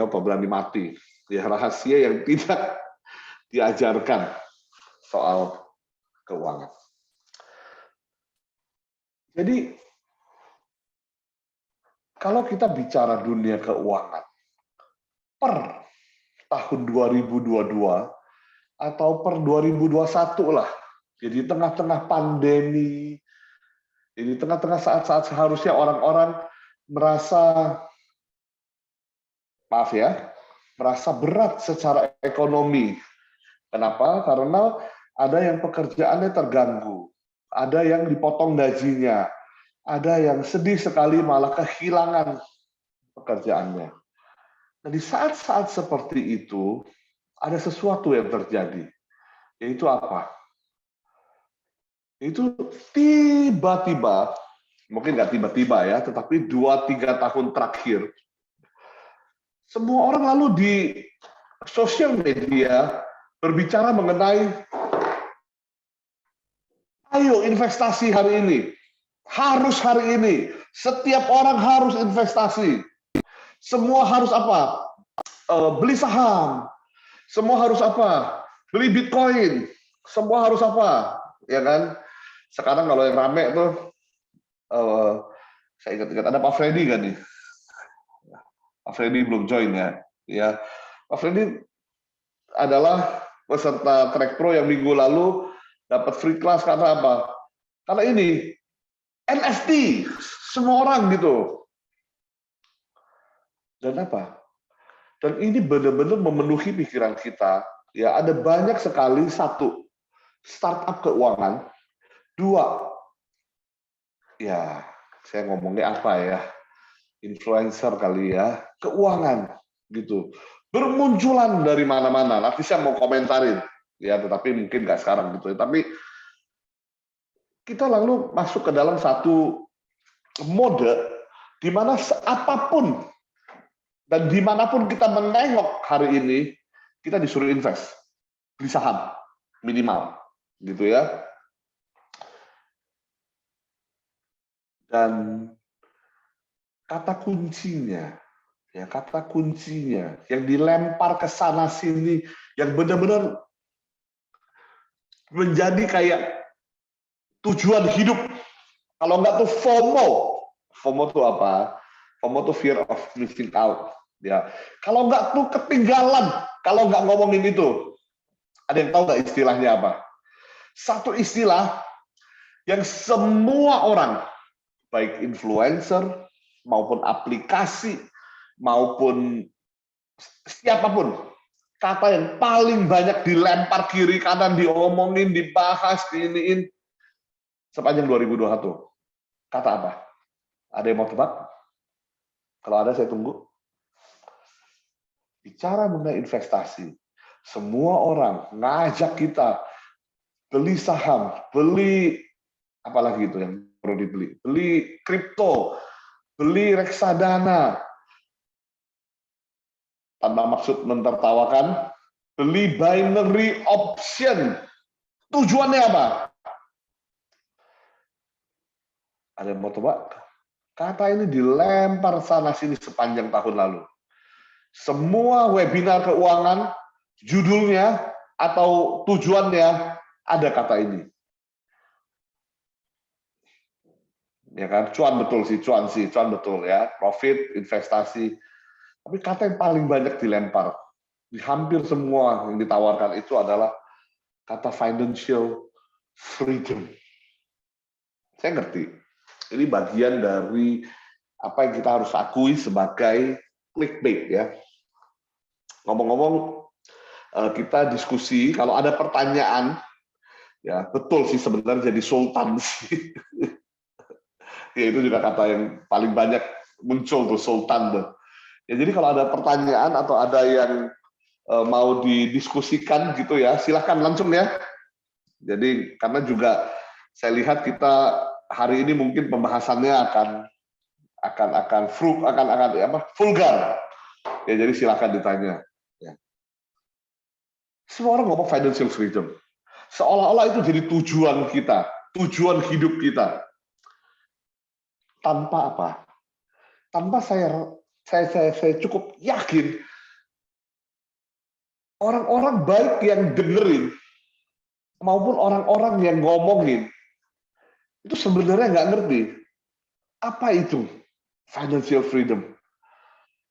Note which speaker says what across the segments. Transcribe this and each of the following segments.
Speaker 1: apa berani mati. Ya, rahasia yang tidak diajarkan soal keuangan. Jadi, kalau kita bicara dunia keuangan, per tahun 2022 atau per 2021 lah, jadi tengah-tengah pandemi, jadi tengah-tengah saat-saat seharusnya orang-orang merasa, maaf ya, merasa berat secara ekonomi. Kenapa? Karena ada yang pekerjaannya terganggu, ada yang dipotong gajinya, ada yang sedih sekali malah kehilangan pekerjaannya. Nah, di saat-saat seperti itu, ada sesuatu yang terjadi. Yaitu apa? Itu tiba-tiba, mungkin nggak tiba-tiba ya, tetapi 2-3 tahun terakhir, semua orang lalu di sosial media berbicara mengenai ayo investasi hari ini, harus hari ini, setiap orang harus investasi, semua harus apa? Beli saham, semua harus apa? Beli Bitcoin, semua harus apa? Ya kan? Sekarang kalau yang rame tuh, saya ingat-ingat ada Pak Freddy kan nih. Pak Freddy belum join ya. Ya, Pak Freddy adalah peserta Track Pro yang minggu lalu dapat free class karena apa? Karena ini NFT, semua orang gitu. Dan apa? Dan ini benar-benar memenuhi pikiran kita. Ya, ada banyak sekali, satu, startup keuangan, dua, ya saya ngomongnya apa ya, influencer kali ya, keuangan gitu, bermunculan dari mana-mana. Nanti saya mau komentarin ya, tetapi mungkin nggak sekarang gitu. Tapi kita lalu masuk ke dalam satu mode di mana apapun dan dimanapun kita menengok hari ini, kita disuruh invest, beli saham minimal, gitu ya. Dan kata kuncinya yang dilempar ke sana sini, yang benar-benar menjadi kayak tujuan hidup. Kalau nggak tuh FOMO. FOMO tuh apa? FOMO tuh fear of missing out. Ya, kalau nggak tuh ketinggalan. Kalau nggak ngomongin itu, ada yang tahu nggak istilahnya apa? Satu istilah yang semua orang, baik influencer maupun aplikasi maupun siapapun, kata yang paling banyak dilempar kiri kanan, diomongin, dibahas, diiniin sepanjang 2021. Kata apa? Ada yang mau tebak? Kalau ada saya tunggu. Bicara mengenai investasi, semua orang ngajak kita beli saham, beli apalagi itu yang perlu dibeli, beli kripto, beli reksadana, tanpa maksud mentertawakan, beli binary option. Tujuannya apa? Ada yang mau tebak? Kata ini dilempar sana sini sepanjang tahun lalu. Semua webinar keuangan, judulnya atau tujuannya ada kata ini. Ya kan, cuan betul sih, cuan betul ya, profit, investasi. Tapi kata yang paling banyak dilempar di hampir semua yang ditawarkan itu adalah kata financial freedom. Saya ngerti, ini bagian dari apa yang kita harus akui sebagai clickbait ya. Ngomong-ngomong, kita diskusi, kalau ada pertanyaan, ya betul sih sebenarnya jadi sultan sih. Ya itu juga kata yang paling banyak muncul tuh, sultan tuh. Ya jadi kalau ada pertanyaan atau ada yang mau didiskusikan gitu ya, silahkan langsung ya. Jadi karena juga saya lihat kita hari ini mungkin pembahasannya akan vulgar. Ya jadi silahkan ditanya. Ya. Semua orang ngomong financial freedom. Seolah-olah itu jadi tujuan kita, tujuan hidup kita. Tanpa apa? Tanpa saya cukup yakin orang-orang baik yang dengerin maupun orang-orang yang ngomongin itu sebenarnya nggak ngerti apa itu financial freedom.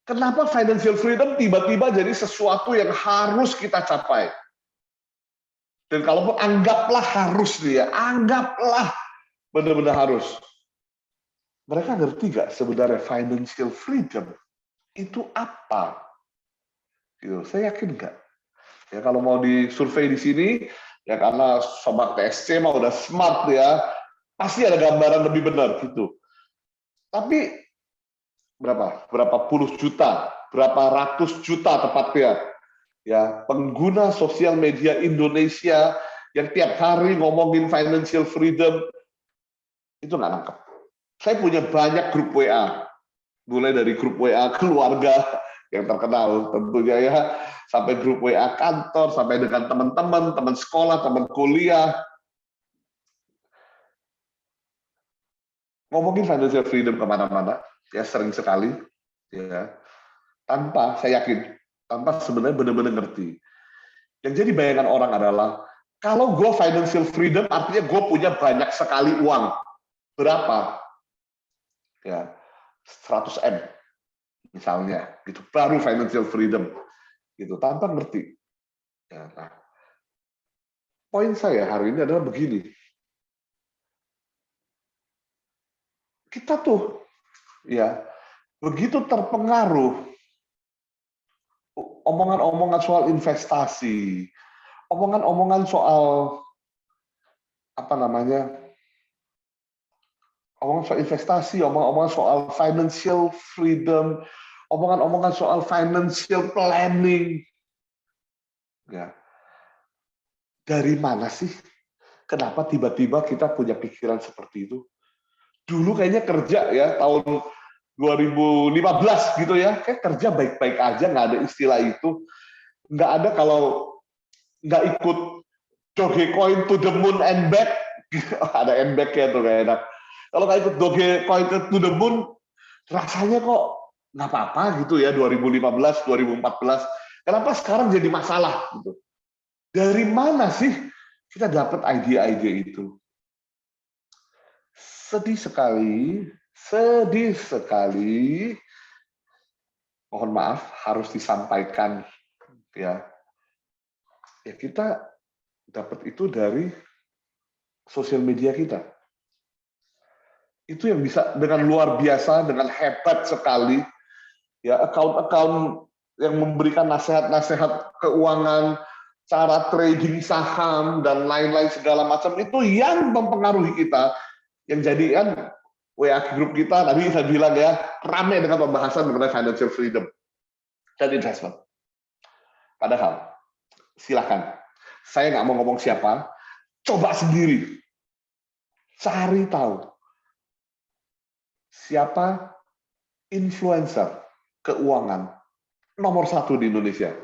Speaker 1: Kenapa financial freedom tiba-tiba jadi sesuatu yang harus kita capai? Dan kalaupun anggaplah harus dia, anggaplah benar-benar harus. Mereka ngerti nggak sebenarnya financial freedom itu apa? Gitu. Saya yakin nggak. Ya kalau mau disurvei di sini, ya karena sobat TSC mah udah smart ya, pasti ada gambaran lebih benar gitu. Tapi berapa puluh juta, berapa ratus juta tepatnya, ya pengguna sosial media Indonesia yang tiap hari ngomongin financial freedom itu nggak nangkep. Saya punya banyak grup WA, mulai dari grup WA keluarga yang terkenal tentunya ya, sampai grup WA kantor, sampai dengan teman-teman, teman sekolah, teman kuliah, ngomongin financial freedom kemana-mana, ya sering sekali, ya tanpa saya yakin, tanpa sebenarnya benar-benar ngerti. Yang jadi bayangan orang adalah kalau gue financial freedom artinya gue punya banyak sekali uang. Berapa? Ya 100 M misalnya, gitu. Baru financial freedom, gitu. Tanpa ngerti. Ya, nah, poin saya hari ini adalah begini. Kita tuh, ya, begitu terpengaruh omongan-omongan soal investasi, omongan-omongan soal apa namanya, omongan soal investasi, omongan-omongan soal financial freedom, omongan-omongan soal financial planning. Ya. Dari mana sih? Kenapa tiba-tiba kita punya pikiran seperti itu? Dulu kayaknya kerja ya, tahun 2015 gitu ya, kayak kerja baik-baik aja, nggak ada istilah itu. Nggak ada kalau nggak ikut Dogecoin to the moon and back, ada and back ya tuh kayak enak. Kalau nggak ikut Dogecoin to the moon, rasanya kok nggak apa-apa gitu ya 2015, 2014. Kenapa sekarang jadi masalah gitu? Dari mana sih kita dapat ide-ide itu? Sedih sekali. Mohon maaf harus disampaikan ya. Ya kita dapat itu dari sosial media kita. Itu yang bisa dengan luar biasa, dengan hebat sekali ya, account-account yang memberikan nasihat-nasihat keuangan, cara trading saham dan lain-lain segala macam itu yang mempengaruhi kita, yang jadikan WA grup kita tadi saya bilang ya ramai dengan pembahasan mengenai financial freedom dan investment. Padahal silakan, saya nggak mau ngomong siapa, coba sendiri cari tahu siapa influencer keuangan nomor 1 di Indonesia.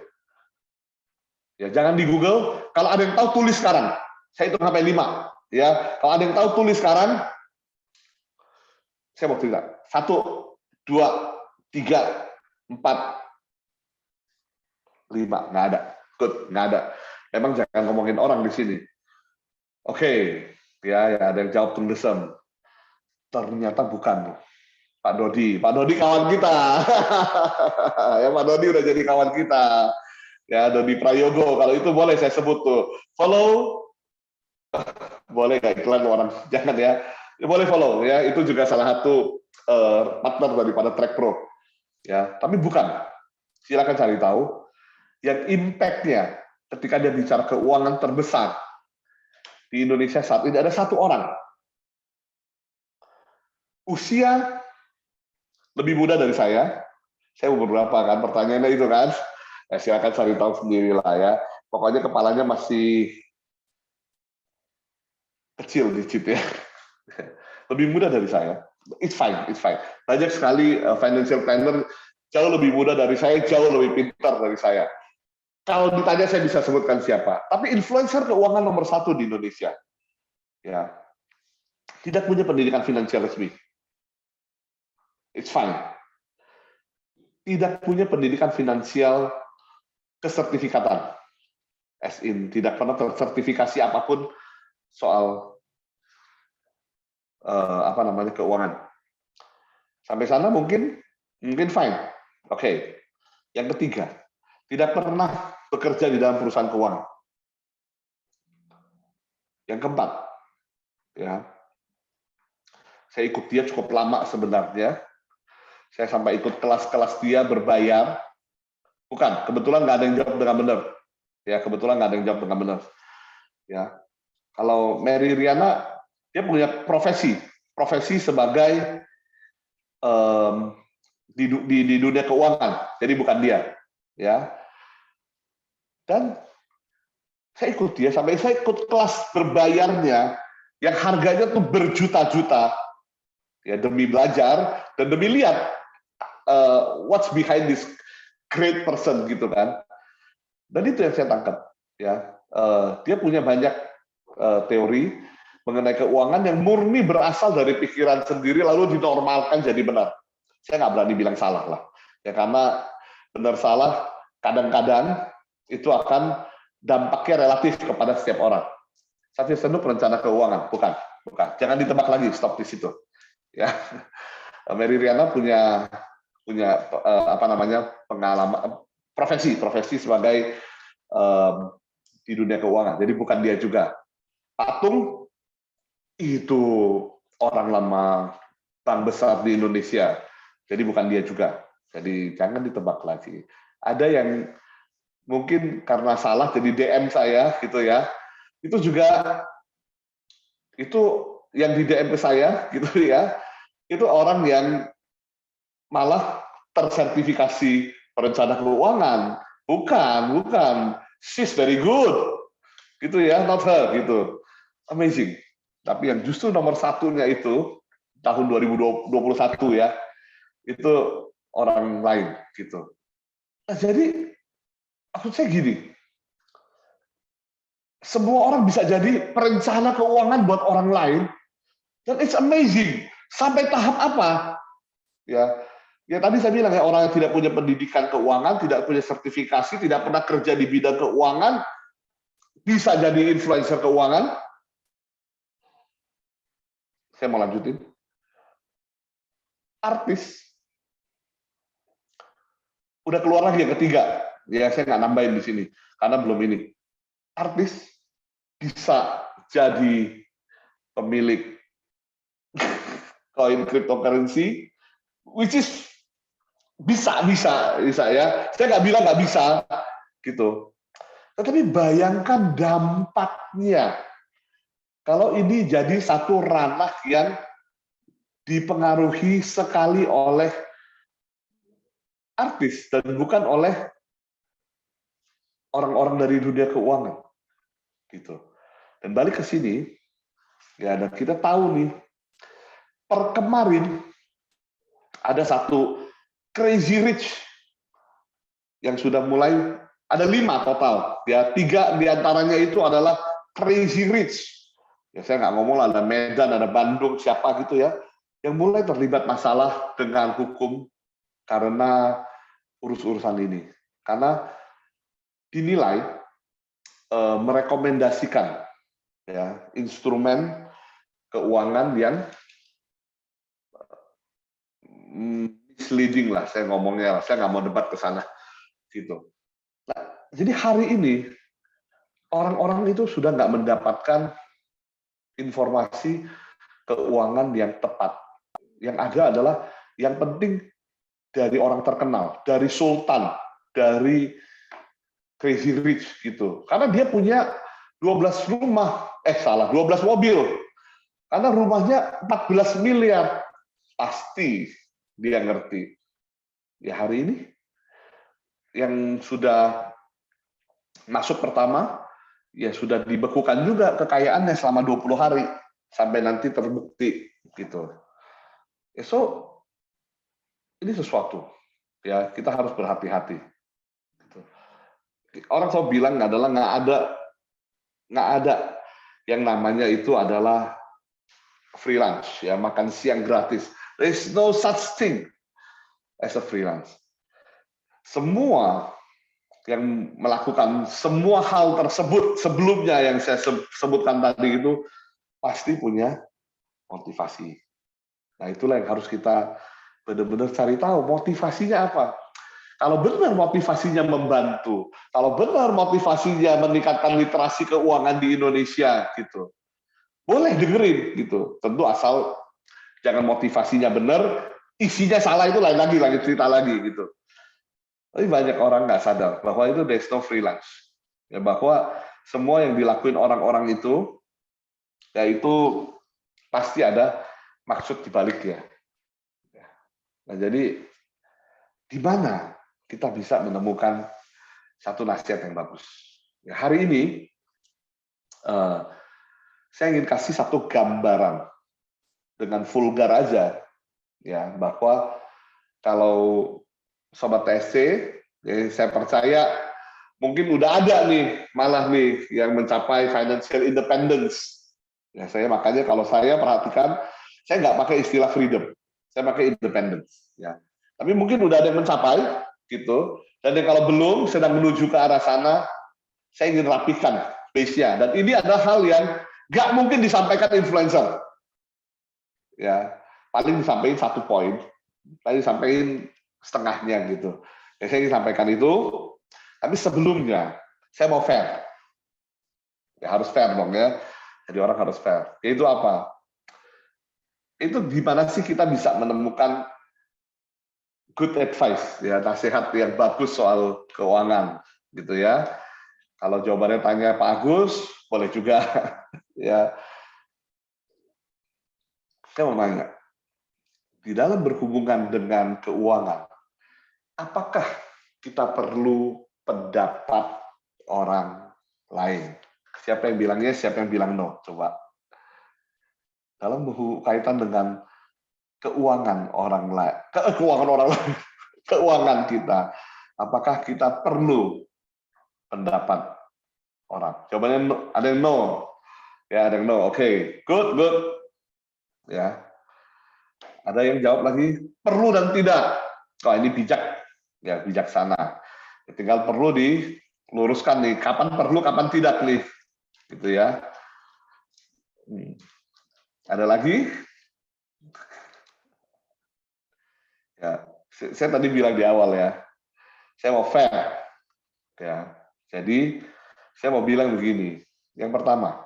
Speaker 1: Ya, jangan di Google. Kalau ada yang tahu tulis sekarang. Saya hitung sampai 5. Ya, kalau ada yang tahu tulis sekarang. Saya mau cerita. 1, 2, 3, 4, 5. Nggak ada. Good, nggak ada. Emang jangan ngomongin orang di sini. Oke, ya ada yang jawab tunggesem. Ternyata bukan. Pak Dodi kawan kita. Ya Pak Dodi udah jadi kawan kita. Ya Dodi Prayogo, kalau itu boleh saya sebut tuh. Follow, boleh nggak iklan orang? Jangan ya. Boleh follow ya. Itu juga salah satu partner daripada Track Pro. Ya, tapi bukan. Silakan cari tahu. Yang impact-nya ketika dia bicara keuangan terbesar di Indonesia saat ini ada satu orang. Usia lebih muda dari saya. Saya umur berapa kan? Pertanyaannya itu kan. Ya, silakan cari tahu sendiri lah ya. Pokoknya kepalanya masih kecil dikit ya. Lebih muda dari saya. It's fine. Banyak sekali financial planner jauh lebih muda dari saya, jauh lebih pintar dari saya. Kalau ditanya saya bisa sebutkan siapa. Tapi influencer keuangan nomor 1 di Indonesia. Ya. Tidak punya pendidikan finansial resmi. It's fine. Tidak punya pendidikan finansial kesertifikatan, as in tidak pernah tersertifikasi apapun soal keuangan. Sampai sana mungkin fine. Oke. Yang ketiga, tidak pernah bekerja di dalam perusahaan keuangan. Yang keempat, ya, saya ikut dia cukup lama sebenarnya. Saya sampai ikut kelas-kelas dia berbayar. Bukan, kebetulan nggak ada yang jawab dengan benar. Ya, kebetulan nggak ada yang jawab dengan benar. Ya, kalau Mary Riana, dia punya profesi sebagai di dunia keuangan. Jadi bukan dia, ya. Dan saya ikut dia sampai saya ikut kelas berbayarnya yang harganya tuh berjuta-juta, ya, demi belajar dan demi lihat what's behind this great person gitu kan. Dan itu yang saya tangkap, ya. Dia punya banyak teori mengenai keuangan yang murni berasal dari pikiran sendiri lalu dinormalkan jadi benar. Saya nggak berani bilang salah lah, ya, karena benar salah kadang-kadang itu akan dampaknya relatif kepada setiap orang. Satya Senu perencana keuangan, bukan. Jangan ditebak lagi, stop di situ. Ya, Mary Riana punya pengalaman profesi sebagai di dunia keuangan. Jadi bukan dia juga. Patung itu orang lama bank besar di Indonesia. Jadi bukan dia juga. Jadi jangan ditebak lagi. Ada yang mungkin karena salah jadi DM saya gitu ya. Itu juga yang di DM ke saya gitu ya. Itu orang yang malah tersertifikasi perencana keuangan. Bukan. She's very good. Gitu ya, not her gitu. Amazing. Tapi yang justru nomor satunya itu tahun 2021 ya, itu orang lain gitu. Nah, jadi maksud saya gini, semua orang bisa jadi perencana keuangan buat orang lain, dan it's amazing. Sampai tahap apa? Ya tadi saya bilang ya, orang yang tidak punya pendidikan keuangan, tidak punya sertifikasi, tidak pernah kerja di bidang keuangan, bisa jadi influencer keuangan. Saya mau lanjutin. Artis. Udah keluar lagi yang ketiga. Ya, saya nggak nambahin di sini karena belum ini. Artis bisa jadi pemilik koin cryptocurrency, which is bisa ya. Saya nggak bilang nggak bisa gitu. Tetapi bayangkan dampaknya kalau ini jadi satu ranah yang dipengaruhi sekali oleh artis dan bukan oleh orang-orang dari dunia keuangan, gitu. Dan balik ke sini, ya, dan kita tahu nih, per kemarin ada satu Crazy Rich yang sudah mulai, ada 5 total, ya, 3 diantaranya itu adalah Crazy Rich. Ya, saya nggak ngomong lah, ada Medan, ada Bandung, siapa gitu ya, yang mulai terlibat masalah dengan hukum karena urus-urusan ini. Karena dinilai merekomendasikan ya instrumen keuangan yang misleading lah, saya ngomongnya, saya nggak mau debat ke sana gitu. Nah, jadi hari ini orang-orang itu sudah nggak mendapatkan informasi keuangan yang tepat. Yang ada adalah yang penting dari orang terkenal, dari sultan, dari Crazy Rich gitu. Karena dia punya 12 rumah, 12 mobil. Karena rumahnya 14 miliar. Pasti dia ngerti. Ya hari ini yang sudah masuk pertama, ya sudah dibekukan juga kekayaannya selama 20 hari sampai nanti terbukti gitu. So ini sesuatu ya, kita harus berhati-hati. Gitu. Orang selalu bilang adalah nggak ada yang namanya itu adalah freelance ya, makan siang gratis. There is no such thing as a freelance. Semua yang melakukan semua hal tersebut sebelumnya yang saya sebutkan tadi itu pasti punya motivasi. Nah, itulah yang harus kita benar-benar cari tahu motivasinya apa. Kalau benar motivasinya membantu, kalau benar motivasinya meningkatkan literasi keuangan di Indonesia gitu, boleh dengerin gitu. Tentu asal jangan motivasinya benar, isinya salah, itu lain lagi cerita lagi gitu. Tapi banyak orang nggak sadar bahwa itu there's no freelance, ya, bahwa semua yang dilakuin orang-orang itu, ya itu pasti ada maksud dibaliknya. Nah, jadi di mana kita bisa menemukan satu nasihat yang bagus? Ya, hari ini saya ingin kasih satu gambaran dengan vulgar aja, ya, bahwa kalau sobat TSC, ya, saya percaya mungkin udah ada nih malah nih yang mencapai financial independence. Ya, saya makanya kalau saya perhatikan, saya nggak pakai istilah freedom, saya pakai independence. Ya, tapi mungkin udah ada yang mencapai gitu. Dan kalau belum sedang menuju ke arah sana, saya ingin rapikan base-nya. Dan ini adalah hal yang nggak mungkin disampaikan influencer. Ya, paling disampaikan satu poin, paling disampaikan setengahnya gitu. Ya, saya ingin sampaikan itu, tapi sebelumnya saya mau fair. Ya, harus fair dong ya. Jadi orang harus fair. Yaitu apa? Itu gimana sih kita bisa menemukan good advice, ya, nasihat yang bagus soal keuangan gitu ya. Kalau jawabannya tanya Pak Agus, boleh juga. Ya, saya mau nanya, di dalam berhubungan dengan keuangan, apakah kita perlu pendapat orang lain? Siapa yang bilang yes, siapa yang bilang no? Coba. Dalam kaitan dengan keuangan orang lain, keuangan kita, apakah kita perlu pendapat orang? Jawabannya no. Ada yang no, ya, ada yang no. Oke, good. Ya, ada yang jawab lagi perlu dan tidak. Oh, ini bijak, ya, bijaksana. Tinggal perlu diluruskan nih, kapan perlu, kapan tidak nih, gitu ya. Ada lagi? Ya, saya tadi bilang di awal ya, saya mau fair, ya. Jadi saya mau bilang begini. Yang pertama,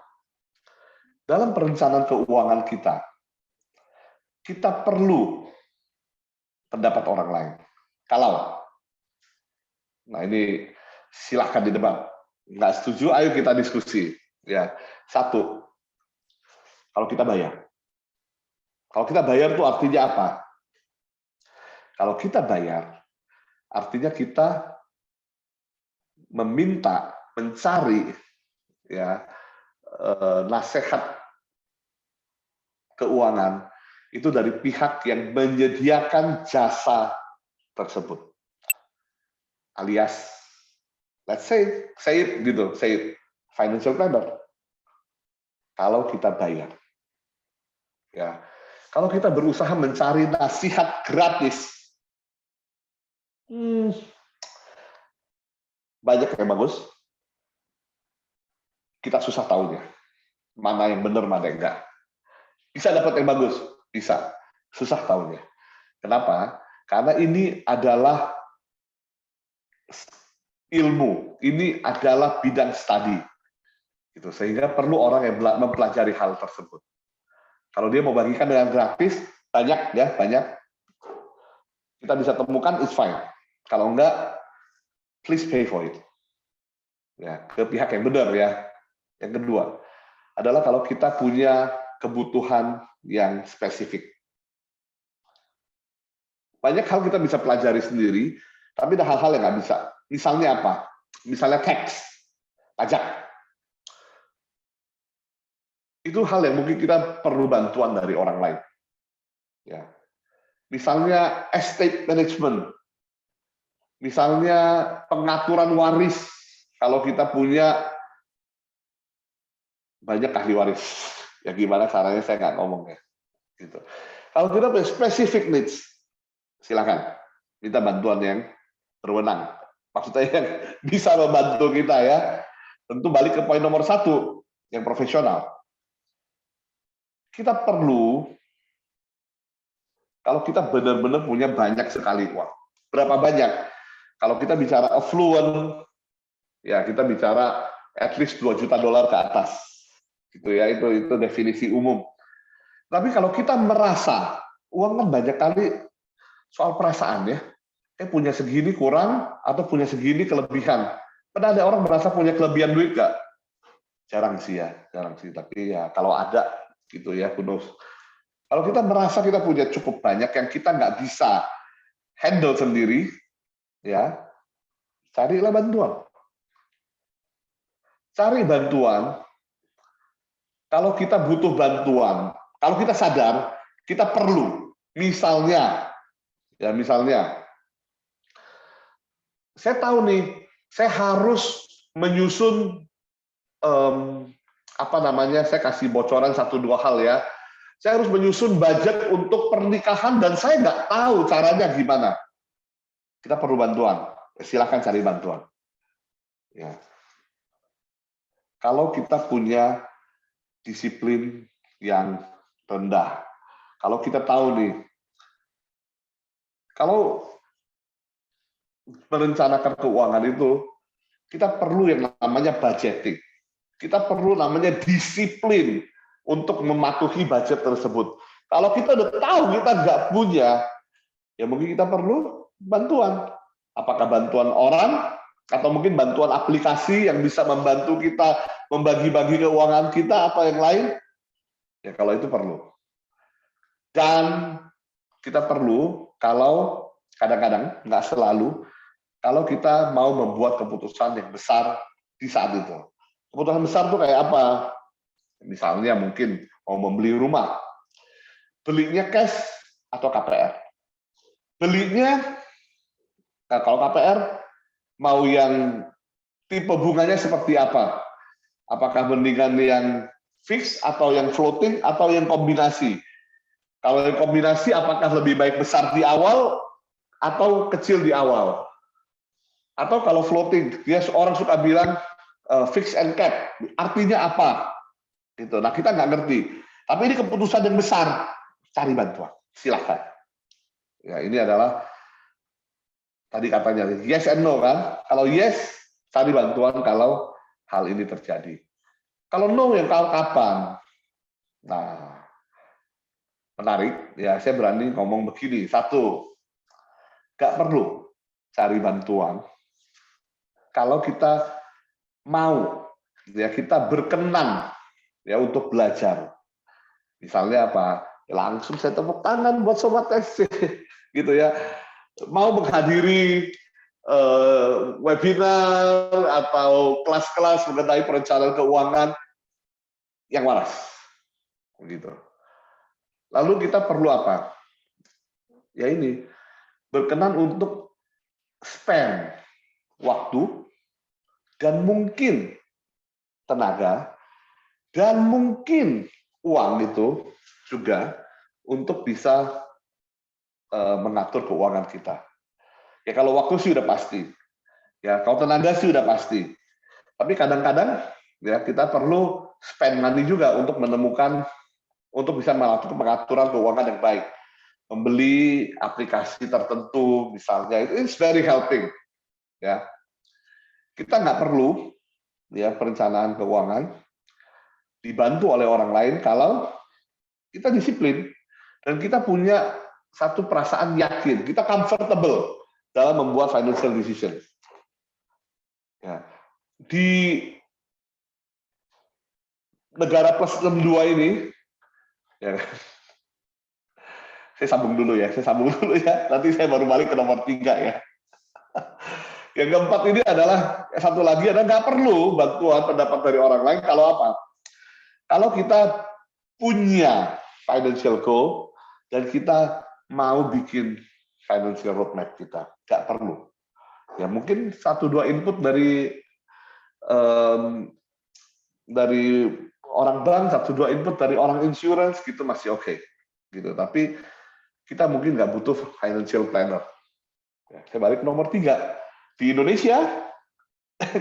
Speaker 1: dalam perencanaan keuangan kita perlu pendapat orang lain. Kalau, nah ini silahkan didebat. Nggak setuju, ayo kita diskusi. Ya, satu, kalau kita bayar. Kalau kita bayar itu artinya apa? Kalau kita bayar, artinya kita meminta, mencari, ya, nasihat keuangan itu dari pihak yang menyediakan jasa tersebut. Alias, let's say financial planner. Kalau kita bayar, ya, kalau kita berusaha mencari nasihat gratis, banyak yang bagus, kita susah tahunya mana yang benar, mana yang enggak. Bisa dapat yang bagus, bisa, susah tahunya. Kenapa? Karena ini adalah ilmu, ini adalah bidang studi, gitu. Sehingga perlu orang yang mempelajari hal tersebut. Kalau dia mau bagikan dengan gratis, banyak ya, banyak. Kita bisa temukan, it's fine. Kalau enggak, please pay for it. Ya, ke pihak yang benar ya. Yang kedua adalah kalau kita punya kebutuhan yang spesifik. Banyak hal kita bisa pelajari sendiri, tapi ada hal-hal yang nggak bisa. Misalnya apa? Misalnya tax, pajak. Itu hal yang mungkin kita perlu bantuan dari orang lain. Ya. Misalnya estate management. Misalnya pengaturan waris. Kalau kita punya banyak ahli waris, ya gimana caranya saya nggak ngomong ya. Gitu. Kalau kita punya specific needs, silakan minta bantuan yang berwenang. maksudnya yang bisa membantu kita ya. Tentu balik ke poin nomor 1, yang profesional. Kita perlu, kalau kita benar-benar punya banyak sekali uang. Berapa banyak? Kalau kita bicara affluent, ya kita bicara at least $2 juta ke atas. Gitu ya, itu definisi umum. Tapi kalau kita merasa uang kan banyak kali soal perasaan ya. Punya segini kurang atau punya segini kelebihan. Pernah ada orang merasa punya kelebihan duit nggak? Jarang sih ya, jarang sih. Tapi ya kalau ada gitu ya, who knows. Kalau kita merasa kita punya cukup banyak yang kita nggak bisa handle sendiri, ya carilah bantuan. Cari bantuan. Kalau kita butuh bantuan, kalau kita sadar kita perlu, misalnya, saya tahu nih, saya harus menyusun saya kasih bocoran 1-2 hal ya. Saya harus menyusun budget untuk pernikahan dan saya nggak tahu caranya gimana. Kita perlu bantuan. Silakan cari bantuan. Ya. Kalau kita punya disiplin yang rendah, kalau kita tahu nih, kalau merencanakan keuangan itu, kita perlu yang namanya budgeting. Kita perlu namanya disiplin untuk mematuhi budget tersebut. Kalau kita udah tahu kita nggak punya, ya mungkin kita perlu bantuan. Apakah bantuan orang, atau mungkin bantuan aplikasi yang bisa membantu kita membagi-bagi keuangan kita, atau yang lain. Ya kalau itu perlu. Dan kita perlu, kalau kadang-kadang, nggak selalu, kalau kita mau membuat keputusan yang besar di saat itu. Keputusan besar itu kayak apa? Misalnya mungkin mau membeli rumah. Belinya cash atau KPR? Belinya, nah kalau KPR, mau yang tipe bunganya seperti apa? Apakah mendingan yang fix atau yang floating atau yang kombinasi? Kalau yang kombinasi, apakah lebih baik besar di awal atau kecil di awal? Atau kalau floating, ya orang suka bilang fix and cap, artinya apa? Gitu. Nah kita nggak ngerti. Tapi ini keputusan yang besar, cari bantuan. Silahkan. Ya ini adalah tadi katanya yes and no kan. Kalau yes, cari bantuan kalau hal ini terjadi. Kalau no, yang kapan? Nah, menarik. Ya saya berani ngomong begini. 1, nggak perlu cari bantuan. Kalau kita mau, ya kita berkenan ya untuk belajar. Misalnya apa? Langsung saya tepuk tangan buat Sobat TC, gitu ya. Mau menghadiri webinar atau kelas-kelas mengenai perencanaan keuangan yang waras, gitu. Lalu kita perlu apa? Ya ini, berkenan untuk spend waktu dan mungkin tenaga dan mungkin uang itu juga untuk bisa mengatur keuangan kita. Ya kalau waktu sih udah pasti. Ya kalau tenaga sih udah pasti. Tapi kadang-kadang ya kita perlu spend money juga untuk menemukan, untuk bisa melakukan pengaturan keuangan yang baik. Membeli aplikasi tertentu misalnya, itu is very helping. Ya. Kita nggak perlu ya perencanaan keuangan dibantu oleh orang lain kalau kita disiplin dan kita punya satu perasaan yakin, kita comfortable dalam membuat financial decision. Ya. Di negara plus 62 ini, ya, saya sambung dulu ya, nanti saya baru balik ke nomor 3 ya. Yang keempat ini adalah, satu lagi adalah nggak perlu bantuan pendapat dari orang lain kalau apa? Kalau kita punya financial goal dan kita mau bikin financial roadmap kita, nggak perlu. Ya mungkin 1-2 input dari orang bank, 1-2 input dari orang insurance gitu masih oke. Gitu. Tapi kita mungkin nggak butuh financial planner. Ya, saya balik ke nomor 3. Di Indonesia,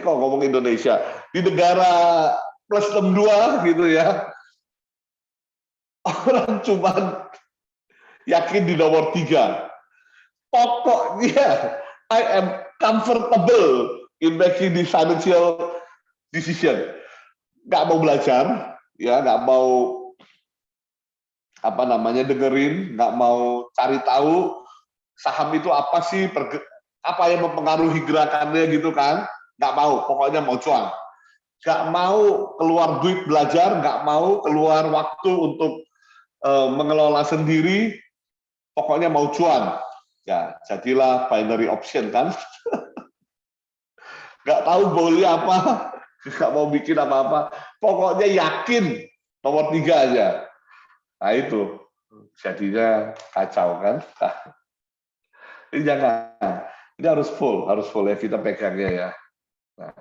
Speaker 1: kalau ngomong Indonesia, di negara plus 62 gitu ya, orang cuma yakin di nomor 3. Pokoknya, I am comfortable in making the financial decision. Nggak mau belajar, ya, nggak mau dengerin, nggak mau cari tahu saham itu apa sih, apa yang mempengaruhi gerakannya gitu kan, nggak mau, pokoknya mau cuan. Nggak mau keluar duit belajar, nggak mau keluar waktu untuk mengelola sendiri, pokoknya mau cuan. Ya, jadilah binary option kan. Nggak tahu boleh apa, nggak mau bikin apa-apa, pokoknya yakin nomor 3 aja. Nah itu, jadinya kacau kan. Ini jangan, ini harus full ya kita pegangnya ya. Nah,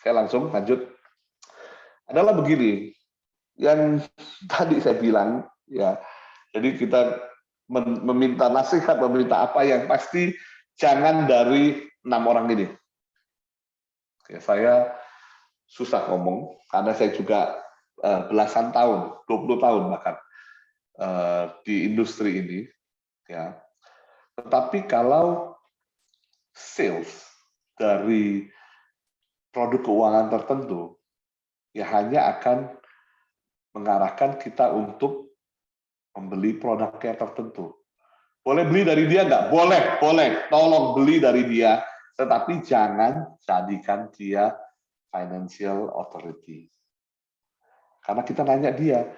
Speaker 1: saya langsung lanjut. Adalah begini, yang tadi saya bilang ya, jadi kita meminta nasihat, meminta apa yang pasti jangan dari 6 orang ini. Ya, saya susah ngomong karena saya juga belasan tahun, 20 tahun bahkan di industri ini ya. Tetapi kalau sales dari produk keuangan tertentu ya hanya akan mengarahkan kita untuk membeli produknya tertentu. Boleh beli dari dia nggak? Boleh, boleh. Tolong beli dari dia, tetapi jangan jadikan dia financial authority. Karena kita nanya dia,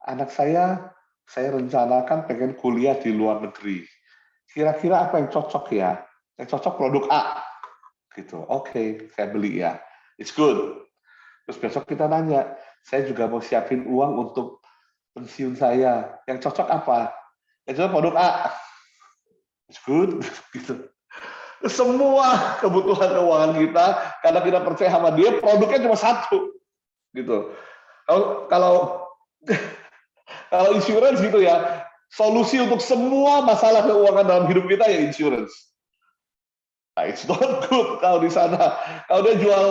Speaker 1: anak saya rencanakan pengen kuliah di luar negeri. Kira-kira apa yang cocok ya? Yang cocok produk A. Gitu. Oke, saya beli ya. It's good. Terus besok kita nanya, saya juga mau siapin uang untuk pensiun saya. Yang cocok apa? Yang cocok produk A. It's good. Gitu. Semua kebutuhan keuangan kita, karena kita percaya sama dia, produknya cuma satu. Gitu. Kalau insurance gitu ya, solusi untuk semua masalah keuangan dalam hidup kita ya insurance. Nah, it's not good kalau di sana. Kalau dia jual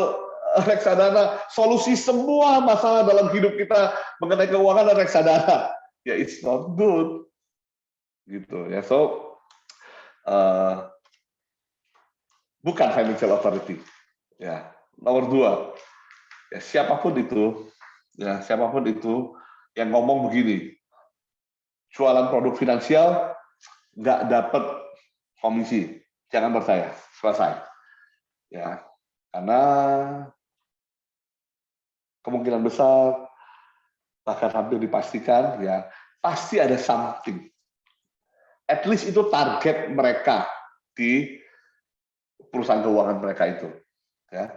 Speaker 1: reksadana, solusi semua masalah dalam hidup kita mengenai keuangan dan reksadana, ya it's not good. Gitu ya. So bukan financial authority. Ya. Nomor 2, ya siapapun itu yang ngomong begini, jualan produk finansial nggak dapat komisi, jangan percaya, selesai. Ya, karena kemungkinan besar, bahkan hampir dipastikan, ya pasti ada something. At least itu target mereka di perusahaan keuangan mereka itu. Ya.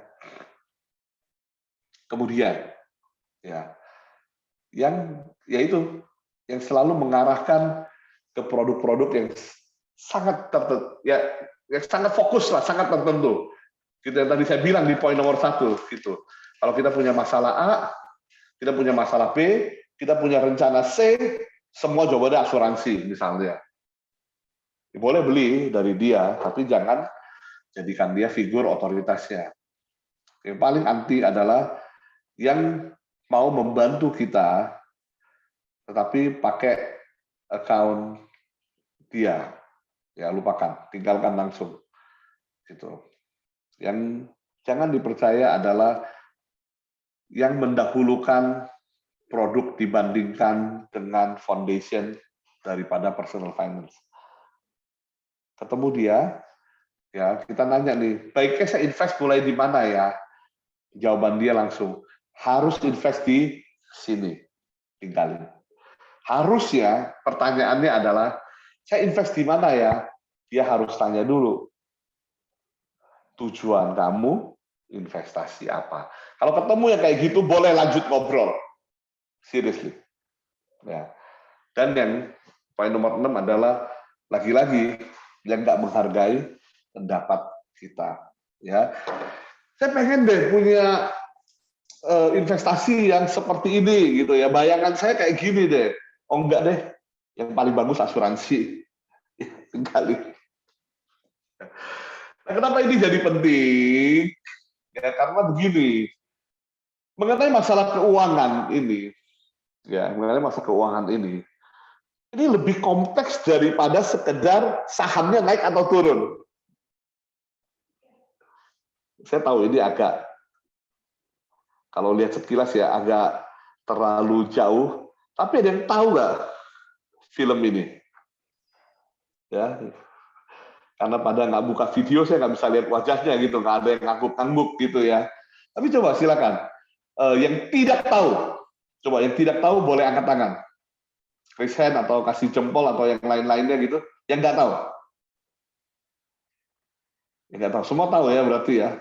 Speaker 1: Kemudian, ya, yang selalu mengarahkan ke produk-produk yang sangat tertentu, ya, yang sangat fokus lah, sangat tertentu. Gitu yang tadi saya bilang di poin nomor 1, gitu. Kalau kita punya masalah A, kita punya masalah B, kita punya rencana C, semua jawabannya asuransi misalnya. Boleh beli dari dia, tapi jangan jadikan dia figur otoritasnya. Yang paling anti adalah yang mau membantu kita, tetapi pakai account dia, ya lupakan, tinggalkan langsung. Gitu. Yang jangan dipercaya adalah yang mendahulukan produk dibandingkan dengan foundation daripada personal finance. Ketemu dia, ya kita nanya nih, baiknya saya invest mulai di mana ya? Jawaban dia langsung, harus invest di sini, tinggalin. Harusnya pertanyaannya adalah, saya invest di mana ya? Dia harus tanya dulu, tujuan kamu investasi apa? Kalau ketemu ya kayak gitu, boleh lanjut ngobrol. Seriously. Ya. Dan yang poin nomor 6 adalah, lagi-lagi, yang nggak menghargai pendapat kita. Ya, saya pengen deh punya investasi yang seperti ini gitu ya. Bayangan saya kayak gini deh. Oh enggak deh, yang paling bagus asuransi. Kali. Nah, kenapa ini jadi penting? Ya, karena begini, mengenai masalah keuangan ini, ini lebih kompleks daripada sekedar sahamnya naik atau turun. Saya tahu ini agak, kalau lihat sekilas ya agak terlalu jauh, tapi ada yang tahu nggak film ini? Ya, karena pada nggak buka video, saya nggak bisa lihat wajahnya gitu, nggak ada yang ngangguk-ngangguk gitu ya. Tapi coba silakan, yang tidak tahu, coba yang tidak tahu boleh angkat tangan, raise hand atau kasih jempol atau yang lain-lainnya gitu, yang nggak tahu. Yang nggak tahu, semua tahu ya berarti ya,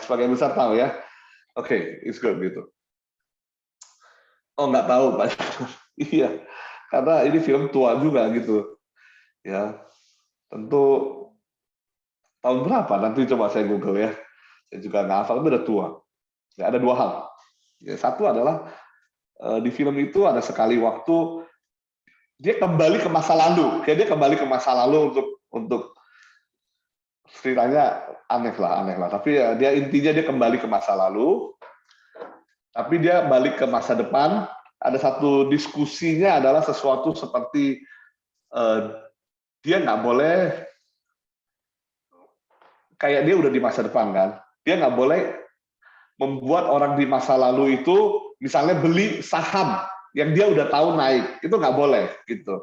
Speaker 1: sebagian besar tahu ya. Oke, it's good gitu. Oh nggak tahu Pak. Iya, karena ini film tua juga gitu. Ya, tentu tahun berapa? Nanti coba saya Google ya. Saya juga nggak hafal, tapi udah tua. Ya, ada dua hal. Ya, satu adalah di film itu ada sekali waktu dia kembali ke masa lalu. Dia kembali ke masa lalu untuk ceritanya aneh lah. Tapi ya, dia intinya dia kembali ke masa lalu. Tapi dia balik ke masa depan. Ada satu diskusinya adalah sesuatu seperti dia nggak boleh, kayak dia udah di masa depan kan, dia nggak boleh membuat orang di masa lalu itu misalnya beli saham yang dia udah tahu naik, itu nggak boleh gitu.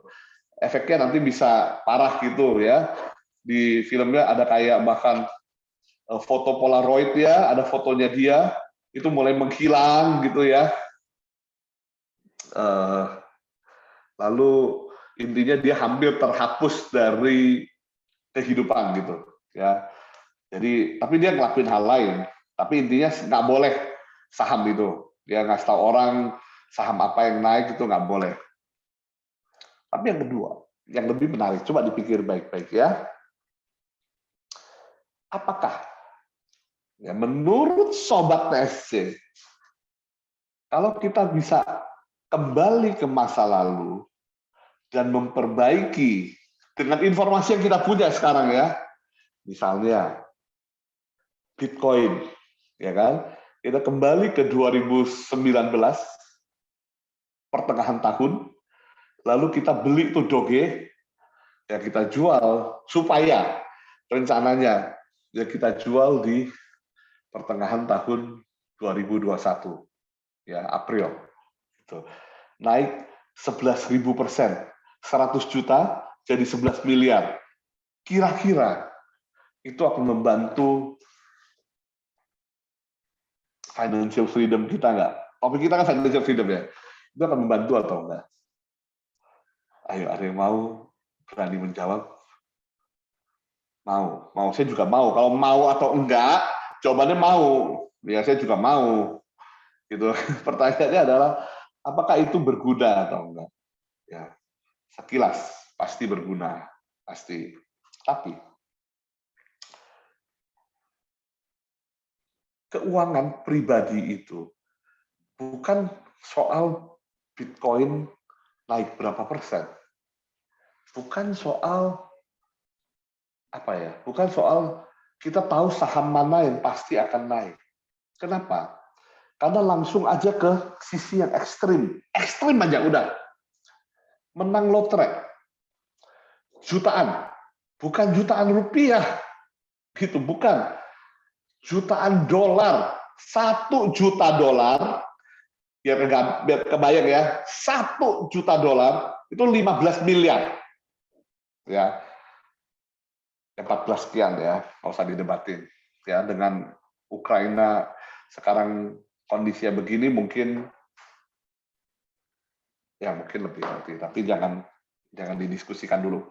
Speaker 1: Efeknya nanti bisa parah gitu ya. Di filmnya ada kayak bahkan foto Polaroid ya, ada fotonya dia itu mulai menghilang gitu ya. Lalu intinya dia hampir terhapus dari kehidupan gitu ya. Jadi tapi dia ngelakuin hal lain. Tapi intinya nggak boleh saham itu. Dia ngasih tahu orang saham apa yang naik itu nggak boleh. Tapi yang kedua, yang lebih menarik, coba dipikir baik-baik ya. Apakah ya menurut Sobat TSC, kalau kita bisa kembali ke masa lalu dan memperbaiki dengan informasi yang kita punya sekarang ya, misalnya Bitcoin, ya kan? Kita kembali ke 2019 pertengahan tahun, lalu kita beli itu Doge, ya kita jual supaya rencananya ya kita jual di pertengahan tahun 2021, ya April, gitu. Naik 11.000%, 100 juta jadi 11 miliar. Kira-kira itu akan membantu financial freedom kita nggak? Topik kita kan financial freedom ya. Itu akan membantu atau enggak? Ayo, ada yang mau berani menjawab? Mau. Saya juga mau. Kalau mau atau enggak, jawabannya mau. Ya, saya juga mau. Gitu. Pertanyaannya adalah, apakah itu berguna atau enggak? Ya, sekilas pasti berguna, pasti. Tapi keuangan pribadi itu bukan soal Bitcoin naik berapa persen, bukan soal apa ya, bukan soal kita tahu saham mana yang pasti akan naik. Kenapa? Karena langsung aja ke sisi yang ekstrim aja udah. Menang lotre jutaan, bukan jutaan rupiah, gitu, bukan. Jutaan dolar, 1 juta dolar, biar kebayang ya, 1 juta dolar itu 15 miliar, ya, 14 sekian ya, nggak usah didebatin, ya, dengan Ukraina sekarang kondisinya begini mungkin, ya mungkin lebih nanti, tapi jangan didiskusikan dulu.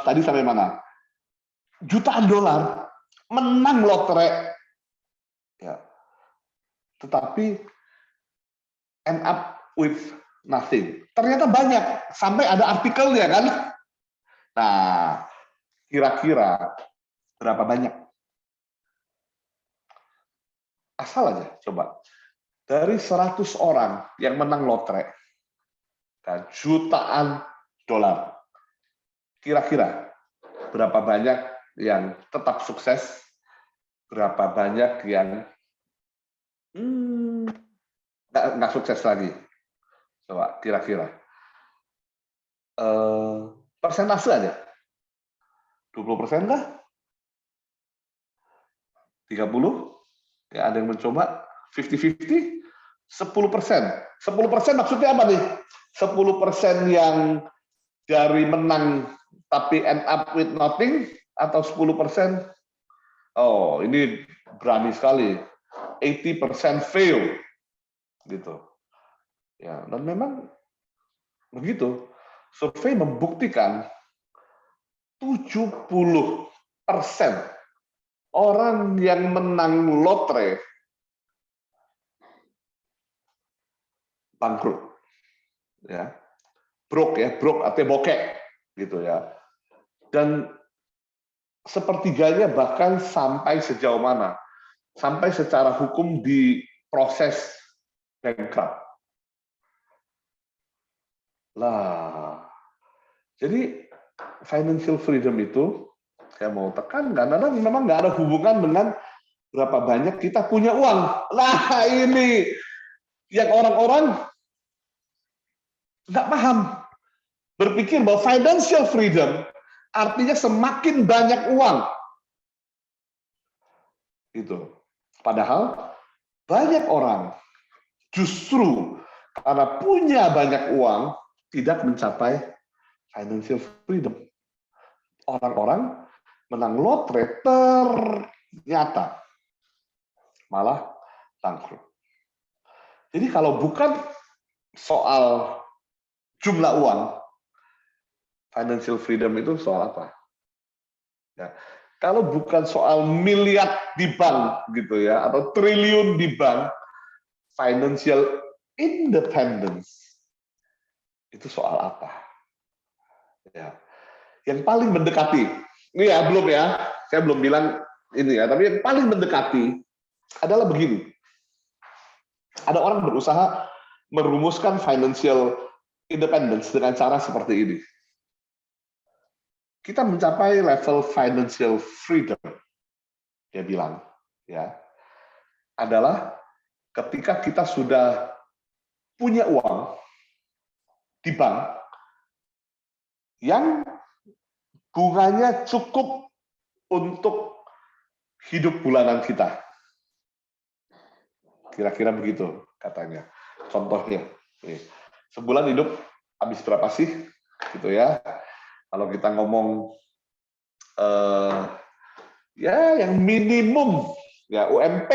Speaker 1: Tadi sampai mana? Jutaan dolar menang lotre, ya, tetapi end up with nothing. Ternyata banyak, sampai ada artikelnya kan. Nah, kira-kira berapa banyak? Asal aja, coba. Dari 100 orang yang menang lotre, dan jutaan dolar, kira-kira berapa banyak yang tetap sukses, berapa banyak yang nggak sukses lagi? Coba kira-kira. Persentase aja. 20% kah? 30? Ya, ada yang mencoba 50-50? 10%. 10% maksudnya apa nih? 10% yang dari menang tapi end up with nothing, atau 10%? Oh, ini berani sekali. 80% fail. Gitu. Ya, dan memang begitu. Survei membuktikan 70% orang yang menang lotre bangkrut, ya, broke atau bokek, gitu ya. Dan sepertiganya bahkan sampai sejauh mana? Sampai secara hukum diproses bankrupt. Lah, jadi financial freedom itu saya mau tekankan, karena memang nggak ada hubungan dengan berapa banyak kita punya uang. Nah, ini yang orang-orang nggak paham. Berpikir bahwa financial freedom artinya semakin banyak uang. Gitu. Padahal banyak orang justru karena punya banyak uang tidak mencapai financial freedom. Orang-orang menang lotre ternyata malah bangkrut. Jadi kalau bukan soal jumlah uang, financial freedom itu soal apa? Ya. Kalau bukan soal miliar di bank gitu ya, atau triliun di bank, financial independence itu soal apa? Ya. Yang paling mendekati, ini ya belum ya, saya belum bilang ini ya, tapi yang paling mendekati adalah begini. Ada orang berusaha merumuskan financial independence dengan cara seperti ini. Kita mencapai level financial freedom, dia bilang, ya, adalah ketika kita sudah punya uang di bank yang bunganya cukup untuk hidup bulanan kita. Kira-kira begitu katanya. Contohnya, sebulan hidup habis berapa sih? Gitu ya. Kalau kita ngomong ya yang minimum ya UMP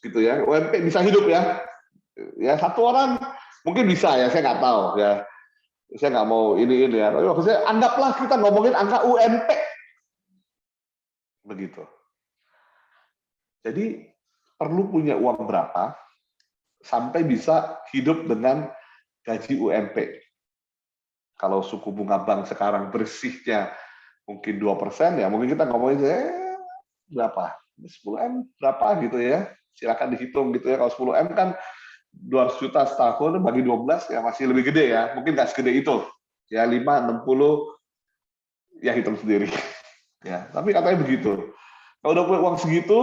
Speaker 1: gitu ya. UMP bisa hidup ya. Ya satu orang mungkin bisa ya, saya nggak tahu ya. Saya nggak mau ini ya. Tapi maksudnya anggaplah kita ngomongin angka UMP. Begitu. Jadi perlu punya uang berapa sampai bisa hidup dengan gaji UMP. Kalau suku bunga bank sekarang bersihnya mungkin 2%, ya mungkin kita ngomongin berapa? 10M berapa gitu ya. Silakan dihitung gitu ya. Kalau 10M kan 200 juta setahun bagi 12 ya masih lebih gede ya. Mungkin nggak segede itu. Ya 5, 60 ya hitung sendiri. Ya, tapi katanya begitu. Kalau udah punya uang segitu,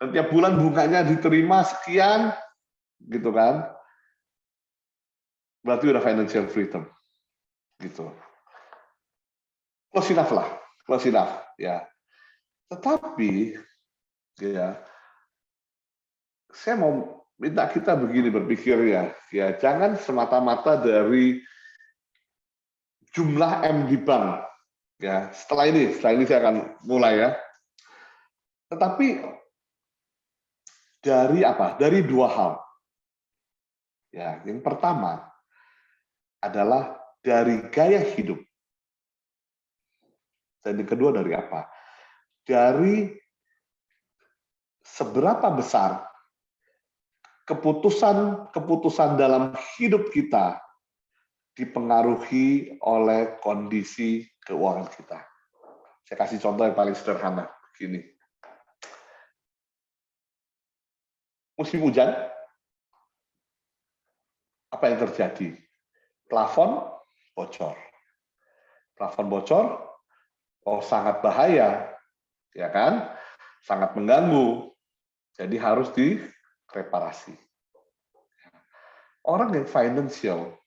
Speaker 1: setiap bulan bunganya diterima sekian gitu kan. Berarti udah financial freedom. Gitu. Close enough lah, close enough ya. Tetapi ya saya mau minta kita begini berpikir ya, jangan semata-mata dari jumlah M di bank ya. Setelah ini saya akan mulai ya. Tetapi dari apa? Dari dua hal. Ya, yang pertama adalah dari gaya hidup. Dan yang kedua dari apa? Dari seberapa besar keputusan dalam hidup kita dipengaruhi oleh kondisi keuangan kita. Saya kasih contoh yang paling sederhana, begini. Musim hujan, apa yang terjadi? Plafon bocor. Plafon bocor, Oh, sangat bahaya, ya kan? Sangat mengganggu. Jadi harus direparasi. Orang yang financial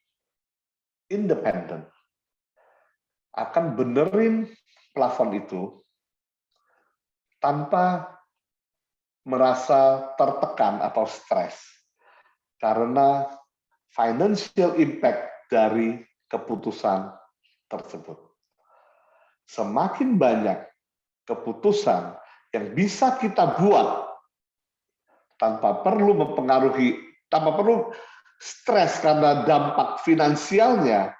Speaker 1: independent akan benerin plafon itu tanpa merasa tertekan atau stres karena financial impact dari keputusan tersebut. Semakin banyak keputusan yang bisa kita buat tanpa perlu mempengaruhi, tanpa perlu stres karena dampak finansialnya,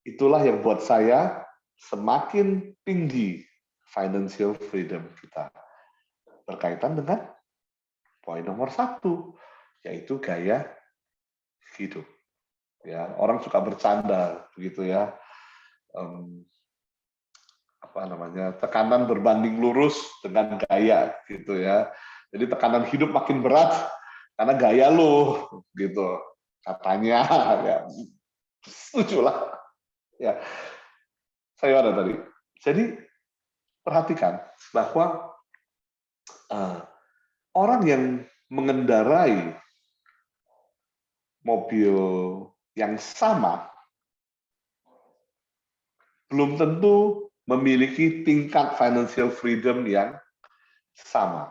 Speaker 1: itulah yang buat saya semakin tinggi financial freedom kita. Berkaitan dengan poin nomor 1, yaitu gaya hidup. Ya, orang suka bercanda begitu ya. Apa namanya? Tekanan berbanding lurus dengan gaya gitu ya. Jadi tekanan hidup makin berat karena gaya lo gitu. Katanya ya. Setuju lah. Ya. Saya ada tadi. Jadi perhatikan bahwa orang yang mengendarai mobil yang sama belum tentu memiliki tingkat financial freedom yang sama.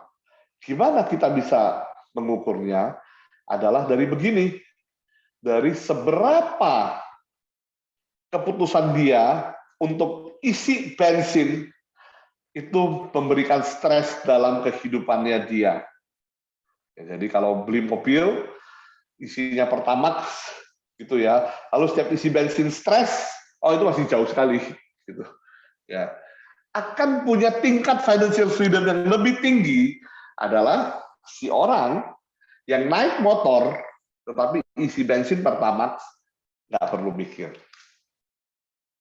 Speaker 1: Gimana kita bisa mengukurnya? Adalah dari begini, dari seberapa keputusan dia untuk isi bensin itu memberikan stres dalam kehidupannya dia. Ya, jadi kalau beli mobil, isinya Pertamax, gitu ya. Lalu setiap isi bensin stres, oh itu masih jauh sekali, gitu. Ya, akan punya tingkat financial freedom yang lebih tinggi adalah si orang yang naik motor, tetapi isi bensin Pertamax nggak perlu mikir.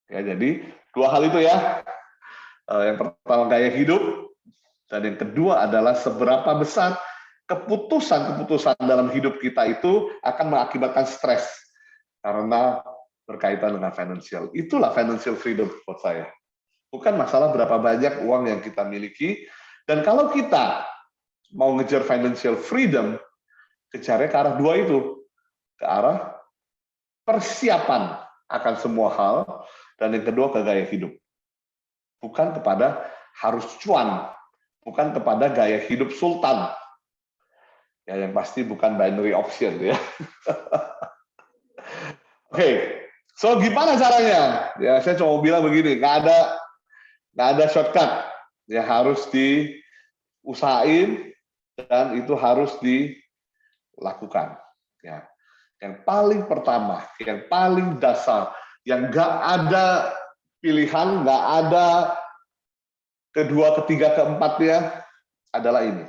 Speaker 1: Ya, jadi 2 hal itu ya. Yang pertama gaya hidup, dan yang kedua adalah seberapa besar keputusan-keputusan dalam hidup kita itu akan mengakibatkan stres karena berkaitan dengan financial. Itulah financial freedom buat saya. Bukan masalah berapa banyak uang yang kita miliki, dan kalau kita mau ngejar financial freedom, kejarnya ke arah 2 itu, ke arah persiapan akan semua hal, dan yang kedua ke gaya hidup. Bukan kepada harus cuan, bukan kepada gaya hidup sultan. Ya, yang pasti bukan binary option ya. Oke, so gimana caranya? Ya, saya cuma bilang begini, nggak ada shortcut. Ya, harus diusahain dan itu harus dilakukan. Ya, yang paling pertama, yang paling dasar, yang nggak ada pilihan, nggak ada kedua, ketiga, keempatnya adalah ini.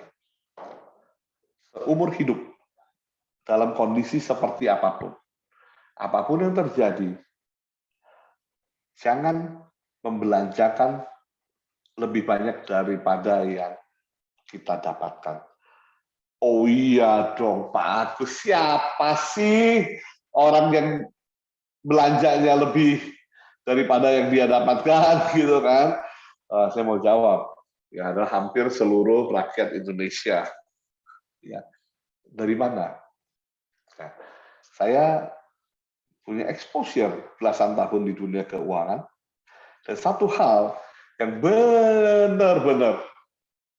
Speaker 1: Seumur hidup, dalam kondisi seperti apapun yang terjadi, jangan membelanjakan lebih banyak daripada yang kita dapatkan. Oh iya dong, Pak Agus, siapa sih orang yang belanjanya lebih daripada yang dia dapatkan, gitu kan? Saya mau jawab, ya adalah hampir seluruh rakyat Indonesia. Ya, dari mana? Nah, saya punya exposure belasan tahun di dunia keuangan, dan satu hal yang benar-benar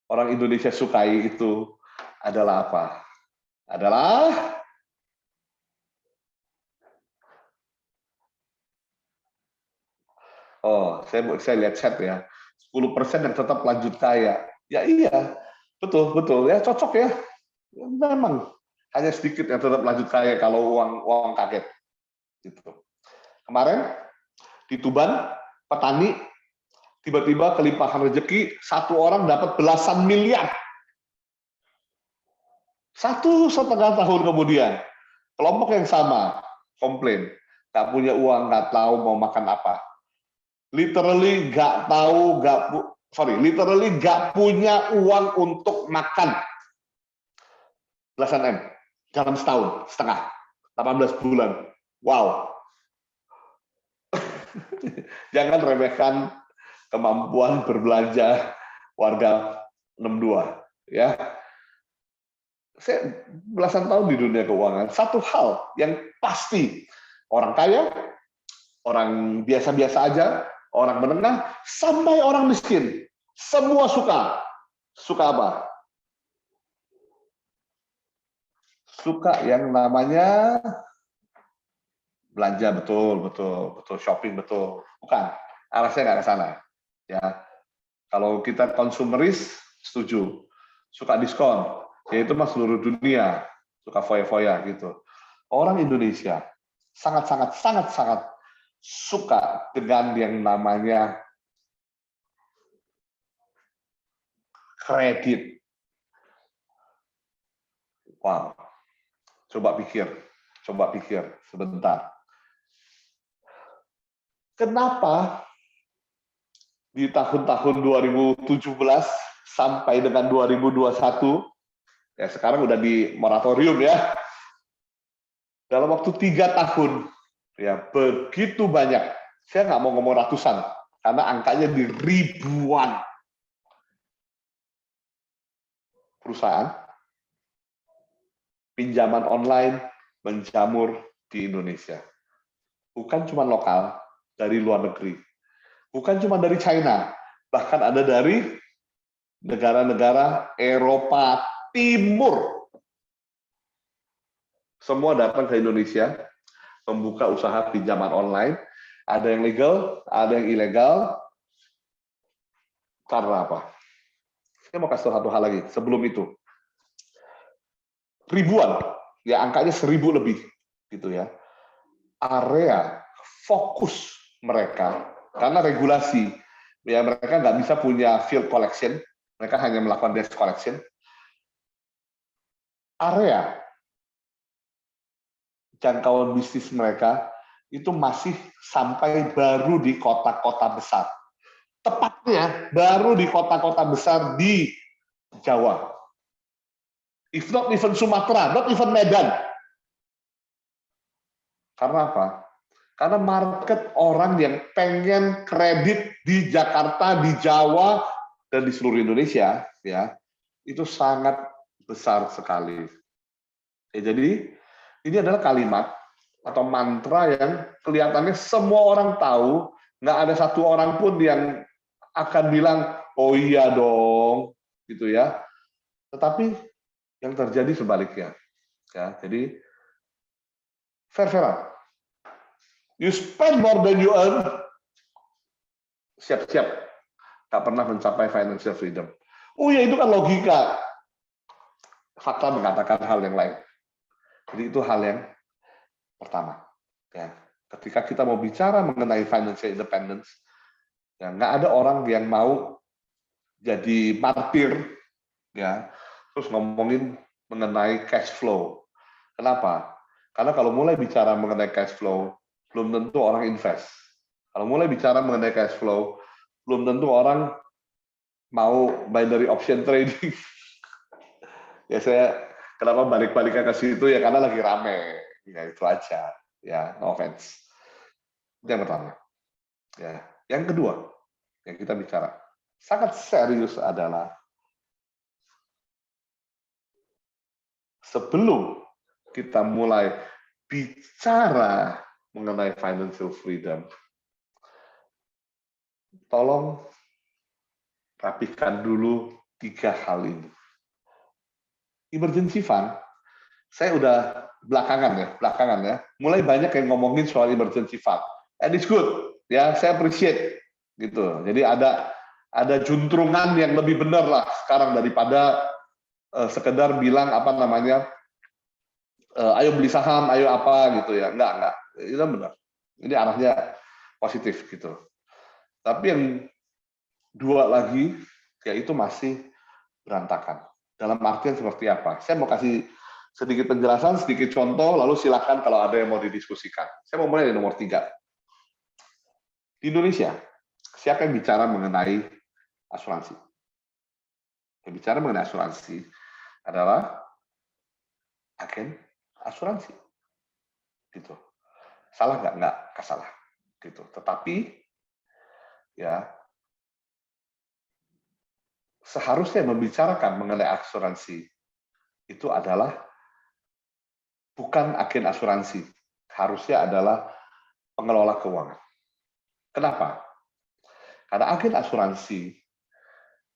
Speaker 1: orang Indonesia sukai itu adalah apa? Adalah saya lihat chat ya, 10% yang tetap lanjut kaya. Ya iya, betul ya, cocok ya. Memang hanya sedikit yang tetap lanjut kaya kalau uang kaget. Gitu. Kemarin di Tuban, petani tiba-tiba kelimpahan rezeki, satu orang dapat belasan miliar. 1,5 tahun kemudian, kelompok yang sama komplain, nggak punya uang, nggak tahu mau makan apa. Literally nggak punya uang untuk makan. Belasan M dalam setahun setengah, 18 bulan. Wow. Jangan remehkan kemampuan berbelanja warga 62. Ya, saya belasan tahun di dunia keuangan. Satu hal yang pasti, orang kaya, orang biasa-biasa aja, orang menengah, sampai orang miskin, semua suka. Suka apa? Suka yang namanya belanja, betul, shopping, betul. Bukan, arahnya nggak ke sana. Ya, kalau kita konsumeris, setuju. Suka diskon, yaitu mas seluruh dunia. Suka foya-foya gitu. Orang Indonesia sangat suka dengan yang namanya kredit. Wow, coba pikir sebentar. Kenapa di tahun-tahun 2017 sampai dengan 2021, ya sekarang udah di moratorium ya, dalam waktu 3 tahun, ya begitu banyak, saya nggak mau ngomong ratusan, karena angkanya di ribuan perusahaan pinjaman online menjamur di Indonesia. Bukan cuma lokal, dari luar negeri. Bukan cuma dari China, bahkan ada dari negara-negara Eropa Timur. Semua datang ke Indonesia, membuka usaha pinjaman online. Ada yang legal, ada yang ilegal. Karena apa? Saya mau kasih tahu satu hal lagi sebelum itu. Ribuan, ya angkanya 1000 lebih, gitu ya. Area fokus mereka karena regulasi, ya mereka nggak bisa punya field collection, mereka hanya melakukan desk collection. Area jangkauan bisnis mereka itu masih sampai baru di kota-kota besar. Tepatnya baru di kota-kota besar di Jawa. If not even Sumatera, not even Medan. Karena apa? Karena market orang yang pengen kredit di Jakarta, di Jawa, dan di seluruh Indonesia, ya itu sangat besar sekali. Ya, jadi ini adalah kalimat atau mantra yang kelihatannya semua orang tahu, nggak ada satu orang pun yang akan bilang, oh iya dong, gitu ya. Tetapi yang terjadi sebaliknya. Ya, jadi fair-fairan. You spend more than you earn, siap-siap nggak pernah mencapai financial freedom. Oh ya, itu kan logika. Fakta mengatakan hal yang lain. Jadi itu hal yang pertama. Ya, ketika kita mau bicara mengenai financial independence, ya nggak ada orang yang mau jadi martir, ya terus ngomongin mengenai cash flow. Kenapa? Karena kalau mulai bicara mengenai cash flow, belum tentu orang invest. Kalau mulai bicara mengenai cash flow, belum tentu orang mau binary option trading. Ya saya kenapa balik-baliknya ke situ ya karena lagi rame. Ya itu aja. Ya, no offense. Itu yang pertama. Ya, yang kedua yang kita bicara sangat serius adalah sebelum kita mulai bicara mengenai financial freedom, tolong rapikan dulu 3 hal ini. Emergency fund, saya udah belakangan ya, mulai banyak yang ngomongin soal emergency fund. And it's good, ya saya appreciate gitu. Jadi ada juntrungan yang lebih benar lah sekarang daripada sekedar bilang apa namanya, ayo beli saham, ayo apa gitu ya. Enggak, itu benar. Ini arahnya positif gitu. Tapi yang dua lagi, yaitu masih berantakan. Dalam artian seperti apa? Saya mau kasih sedikit penjelasan, sedikit contoh, lalu silakan kalau ada yang mau didiskusikan. Saya mau mulai dari nomor 3. Di Indonesia, siapa yang bicara mengenai asuransi? Yang bicara mengenai asuransi adalah agen asuransi. Gitu. Salah nggak? Nggak salah. Gitu. Tetapi ya seharusnya membicarakan mengenai asuransi itu adalah bukan agen asuransi, harusnya adalah pengelola keuangan. Kenapa? Karena agen asuransi,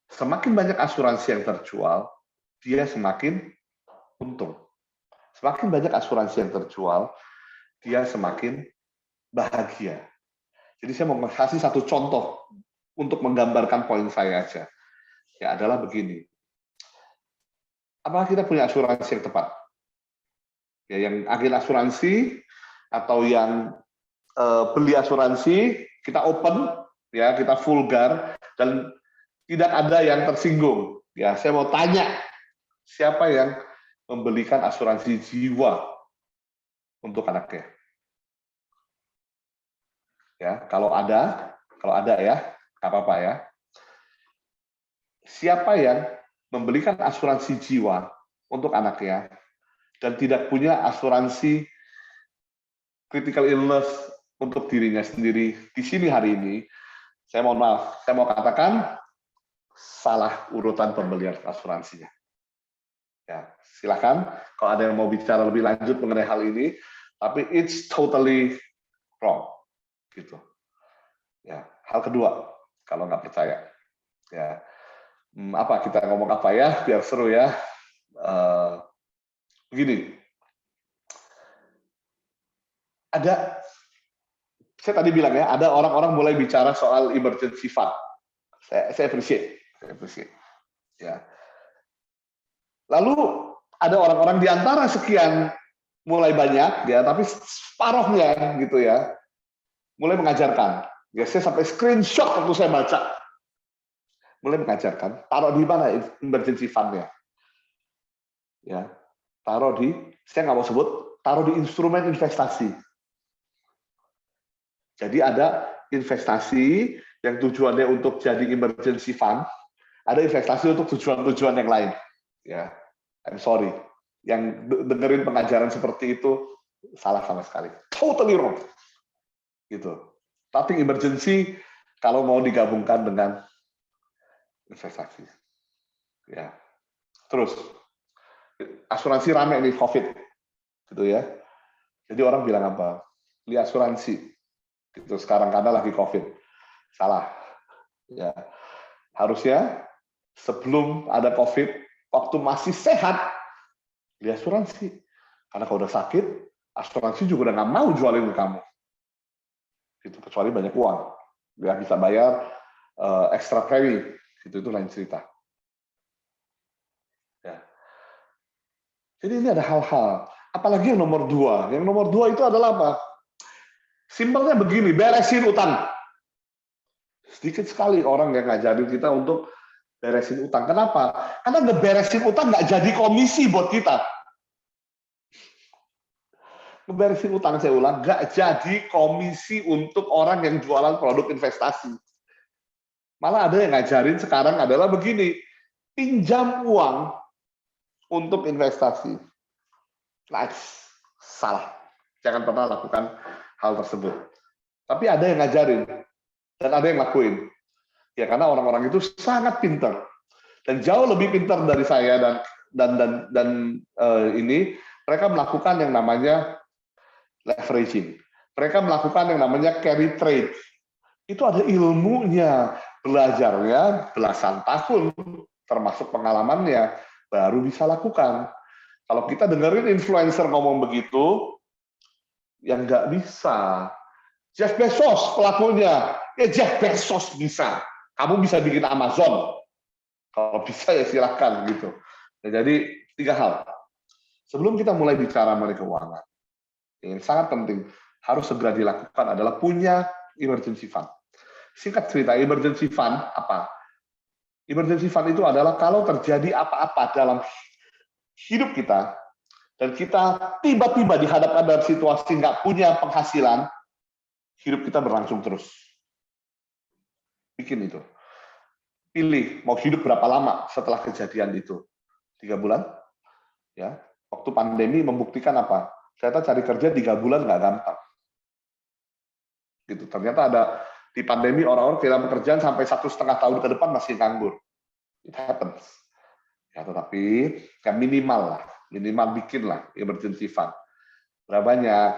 Speaker 1: semakin banyak asuransi yang terjual, dia semakin untung. Semakin banyak asuransi yang terjual, dia semakin bahagia. Jadi saya mau kasih satu contoh untuk menggambarkan poin saya aja. Ya adalah begini. Apakah kita punya asuransi yang tepat? Ya, yang agen asuransi atau yang beli asuransi, kita open, ya kita vulgar dan tidak ada yang tersinggung. Ya, saya mau tanya, siapa yang membelikan asuransi jiwa untuk anaknya? Ya, kalau ada ya, nggak apa-apa ya. Siapa yang membelikan asuransi jiwa untuk anaknya dan tidak punya asuransi critical illness untuk dirinya sendiri di sini hari ini? Saya mohon maaf, saya mau katakan salah urutan pembelian asuransinya. Ya, silakan kalau ada yang mau bicara lebih lanjut mengenai hal ini, tapi it's totally wrong, gitu. Ya, hal kedua, kalau nggak percaya, ya apa kita ngomong apa ya biar seru ya. Begini, saya tadi bilang ya, ada orang-orang mulai bicara soal emergency fund. Saya appreciate, ya. Lalu ada orang-orang di antara sekian mulai banyak, ya, tapi separuhnya gitu ya, mulai mengajarkan. Ya, saya sampai screenshot waktu saya baca. Mulai mengajarkan, taruh di mana emergency fund-nya? Ya, taruh di, saya nggak mau sebut, taruh di instrumen investasi. Jadi ada investasi yang tujuannya untuk jadi emergency fund, ada investasi untuk tujuan-tujuan yang lain. Ya, I'm sorry, yang dengerin pengajaran seperti itu salah sama sekali, totally wrong. Gitu. Nothing emergency kalau mau digabungkan dengan investasi. Ya. Terus asuransi rame nih COVID, gitu ya. Jadi orang bilang apa? Beli asuransi, gitu sekarang karena lagi COVID. Salah. Ya. Harusnya sebelum ada COVID, waktu masih sehat, beli asuransi. Karena kalau udah sakit, asuransi juga udah nggak mau jualin ke kamu. Gitu, kecuali banyak uang. Nggak bisa bayar extra premi. Itu lain cerita. Ya. Jadi ini ada hal-hal. Apalagi yang nomor 2. Yang nomor 2 itu adalah apa? Simpelnya begini, beresin utang. Sedikit sekali orang yang ngajarin kita untuk beresin utang. Kenapa? Karena ngeberesin utang nggak jadi komisi buat kita. Ngeberesin utang, saya ulang, nggak jadi komisi untuk orang yang jualan produk investasi. Malah ada yang ngajarin sekarang adalah begini, pinjam uang untuk investasi. Nice. Salah. Jangan pernah lakukan hal tersebut. Tapi ada yang ngajarin dan ada yang lakuin. Ya karena orang-orang itu sangat pintar dan jauh lebih pintar dari saya dan ini mereka melakukan yang namanya leveraging. Mereka melakukan yang namanya carry trade. Itu ada ilmunya, belajarnya belasan tahun, termasuk pengalamannya, baru bisa lakukan. Kalau kita dengerin influencer ngomong begitu, yang nggak bisa. Jeff Bezos pelakunya. Ya Jeff Bezos bisa. Kamu bisa bikin Amazon. Kalau bisa ya silakan gitu. Ya, jadi 3 hal. Sebelum kita mulai bicara mengenai keuangan, yang sangat penting harus segera dilakukan adalah punya emergency fund. Singkat cerita, emergency fund apa? Emergency fund itu adalah kalau terjadi apa-apa dalam hidup kita, dan kita tiba-tiba dihadapkan dalam situasi nggak punya penghasilan, hidup kita berlangsung terus. Bikin itu. Pilih mau hidup berapa lama setelah kejadian itu. 3 bulan? Ya. Waktu pandemi membuktikan apa? Ternyata cari kerja 3 bulan nggak gampang. Gitu. Ternyata ada di pandemi orang-orang kehilangan pekerjaan sampai 1,5 tahun ke depan masih nganggur. It happens. Ya, tetapi ya minimal bikin lah emergency fund. Berapa banyak?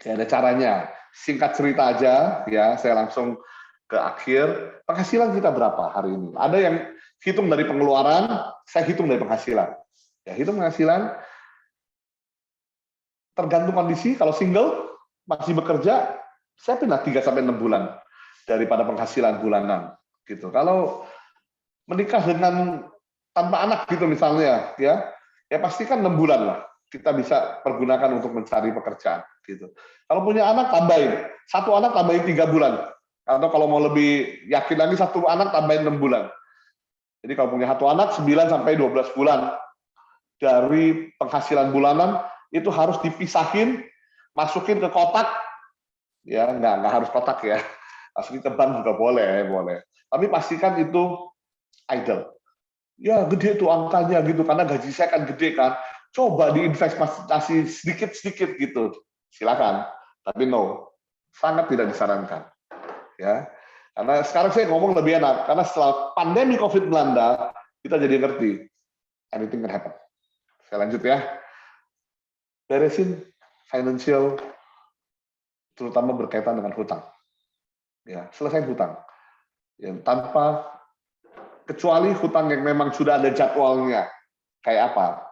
Speaker 1: Ya, ada caranya. Singkat cerita aja, ya saya langsung ke akhir. Penghasilan kita berapa hari ini? Ada yang hitung dari pengeluaran, saya hitung dari penghasilan. Ya, hitung penghasilan tergantung kondisi. Kalau single masih bekerja, saya pindah 3 sampai 6 bulan daripada penghasilan bulanan gitu. Kalau menikah dengan tanpa anak gitu misalnya, ya pasti kan 6 bulan lah kita bisa pergunakan untuk mencari pekerjaan gitu. Kalau punya anak tambahin, satu anak tambahin 3 bulan, atau kalau mau lebih yakin lagi satu anak tambahin 6 bulan. Jadi kalau punya satu anak 9 sampai 12 bulan dari penghasilan bulanan itu harus dipisahin, masukin ke kotak, ya nggak harus kotak ya, masukin ke bank juga boleh. Tapi pastikan itu idle. Ya gede tuh angkanya gitu, karena gaji saya kan gede kan. Coba diinvestasi sedikit-sedikit gitu, silakan. Tapi no, sangat tidak disarankan. Ya, karena sekarang saya ngomong lebih enak, karena setelah pandemi COVID melanda, kita jadi ngerti, anything can happen. Saya lanjut ya. Beresin financial, terutama berkaitan dengan hutang. Ya, selesai hutang. Ya, tanpa kecuali hutang yang memang sudah ada jadwalnya, kayak apa?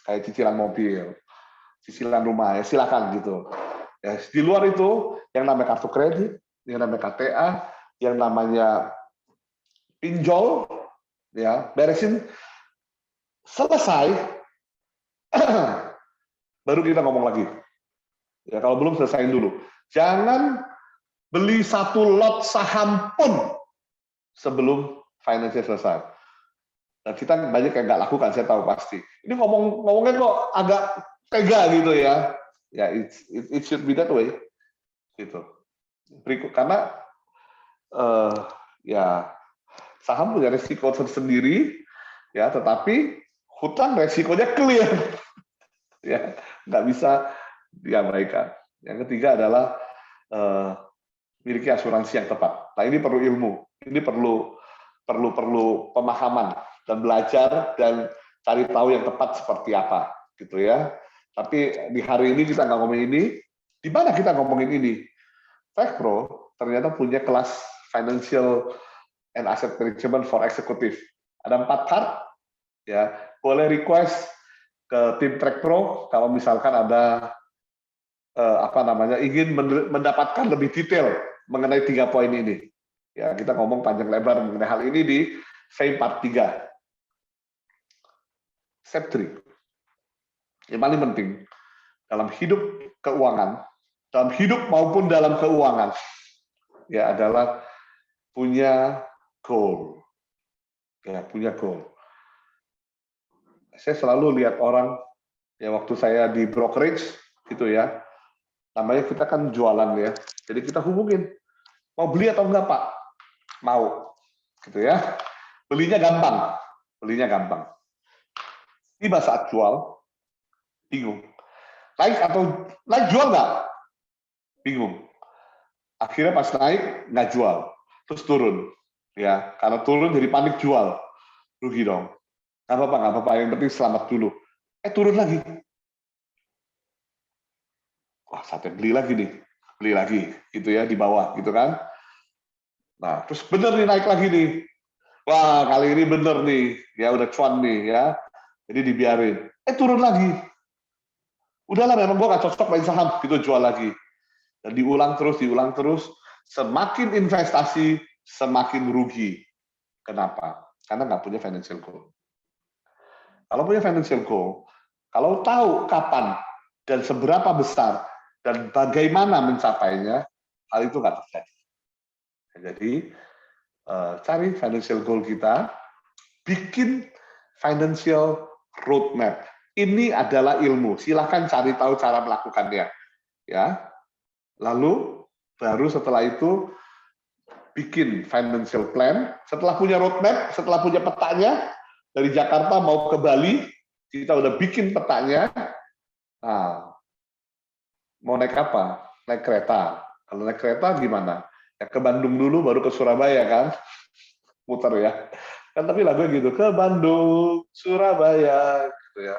Speaker 1: Kayak cicilan mobil, cicilan rumah, ya silakan gitu. Ya, di luar itu, yang namanya kartu kredit, yang namanya KTA, yang namanya pinjol, ya beresin, selesai, baru kita ngomong lagi. Ya kalau belum selesaiin dulu. Jangan beli satu lot saham pun sebelum financial selesai. Dan kita banyak yang nggak lakukan, saya tahu pasti. Ini ngomongnya kok agak tega gitu ya. Ya, it should be that way. Gitu. Berikut, karena ya saham punya resiko tersendiri, ya, tetapi hutang resikonya clear, ya, nggak bisa diabaikan. Yang ketiga adalah miliki asuransi yang tepat. Nah ini perlu ilmu, ini perlu pemahaman dan belajar dan cari tahu yang tepat seperti apa, gitu ya. Tapi di hari ini kita nggak ngomongin ini. Di mana kita ngomongin ini? Fact Pro ternyata punya kelas financial and asset management for executive. Ada 4 part, ya. Boleh request ke tim Track Pro kalau misalkan ada ingin mendapatkan lebih detail mengenai 3 poin ini. Ya, kita ngomong panjang lebar mengenai hal ini di Fame Part 3. Step 3. Yang paling penting dalam hidup keuangan, dalam hidup maupun dalam keuangan, ya adalah punya goal. Ya, punya goal. Saya selalu lihat orang, ya waktu saya di brokerage gitu ya, namanya kita kan jualan ya, jadi kita hubungin, mau beli atau enggak Pak? Mau, gitu ya. Belinya gampang. Tiba saat jual, bingung. Naik jual nggak? Bingung. Akhirnya pas naik nggak jual, terus turun, ya karena turun jadi panik jual, rugi dong. Nggak apa-apa, yang penting selamat dulu. Turun lagi. Wah, saatnya beli lagi gitu ya di bawah gitu kan. Nah, terus bener nih naik lagi nih. Wah, kali ini bener nih, ya udah cuan nih ya. Jadi dibiarin. Turun lagi. Udahlah memang gua nggak cocok main saham, gitu jual lagi. Dan diulang terus. Semakin investasi, semakin rugi. Kenapa? Karena nggak punya financial goal. Kalau punya financial goal, kalau tahu kapan dan seberapa besar dan bagaimana mencapainya, hal itu nggak terjadi. Jadi, cari financial goal kita, bikin financial roadmap. Ini adalah ilmu. Silahkan cari tahu cara melakukannya. Ya. Lalu, baru setelah itu, bikin financial plan. Setelah punya roadmap, setelah punya petanya, dari Jakarta mau ke Bali, kita udah bikin petanya. Nah, mau naik apa? Naik kereta. Kalau naik kereta gimana? Ya ke Bandung dulu, baru ke Surabaya kan? Muter ya. Kan tapi lagunya gitu, ke Bandung, Surabaya, gitu ya.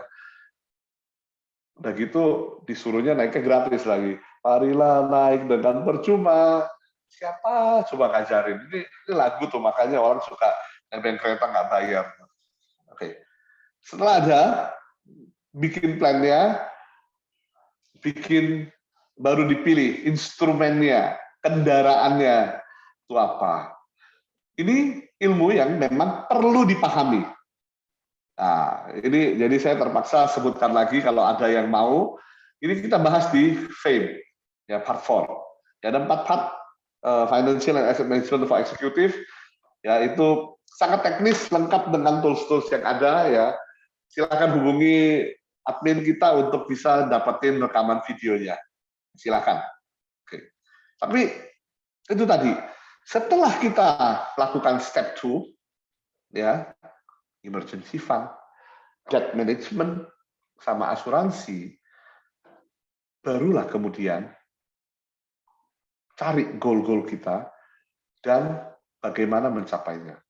Speaker 1: Udah gitu disuruhnya naiknya gratis lagi. Marilah naik dengan percuma. Siapa coba ngajarin? Ini lagu tuh makanya orang suka nebeng kereta nggak bayar. Oke. Setelah ada, bikin plannya, bikin baru dipilih instrumennya, kendaraannya itu apa. Ini ilmu yang memang perlu dipahami. Nah, ini jadi saya terpaksa sebutkan lagi kalau ada yang mau. Ini kita bahas di FAME, ya part 4. Ya, ada 4 part Financial and Asset Management for Executive. Ya, itu sangat teknis, lengkap dengan tools-tools yang ada. Ya, silakan hubungi admin kita untuk bisa dapetin rekaman videonya. Silakan. Oke. Tapi itu tadi, setelah kita lakukan step 2, ya, emergency fund, debt management, sama asuransi, barulah kemudian cari goal-goal kita dan bagaimana mencapainya.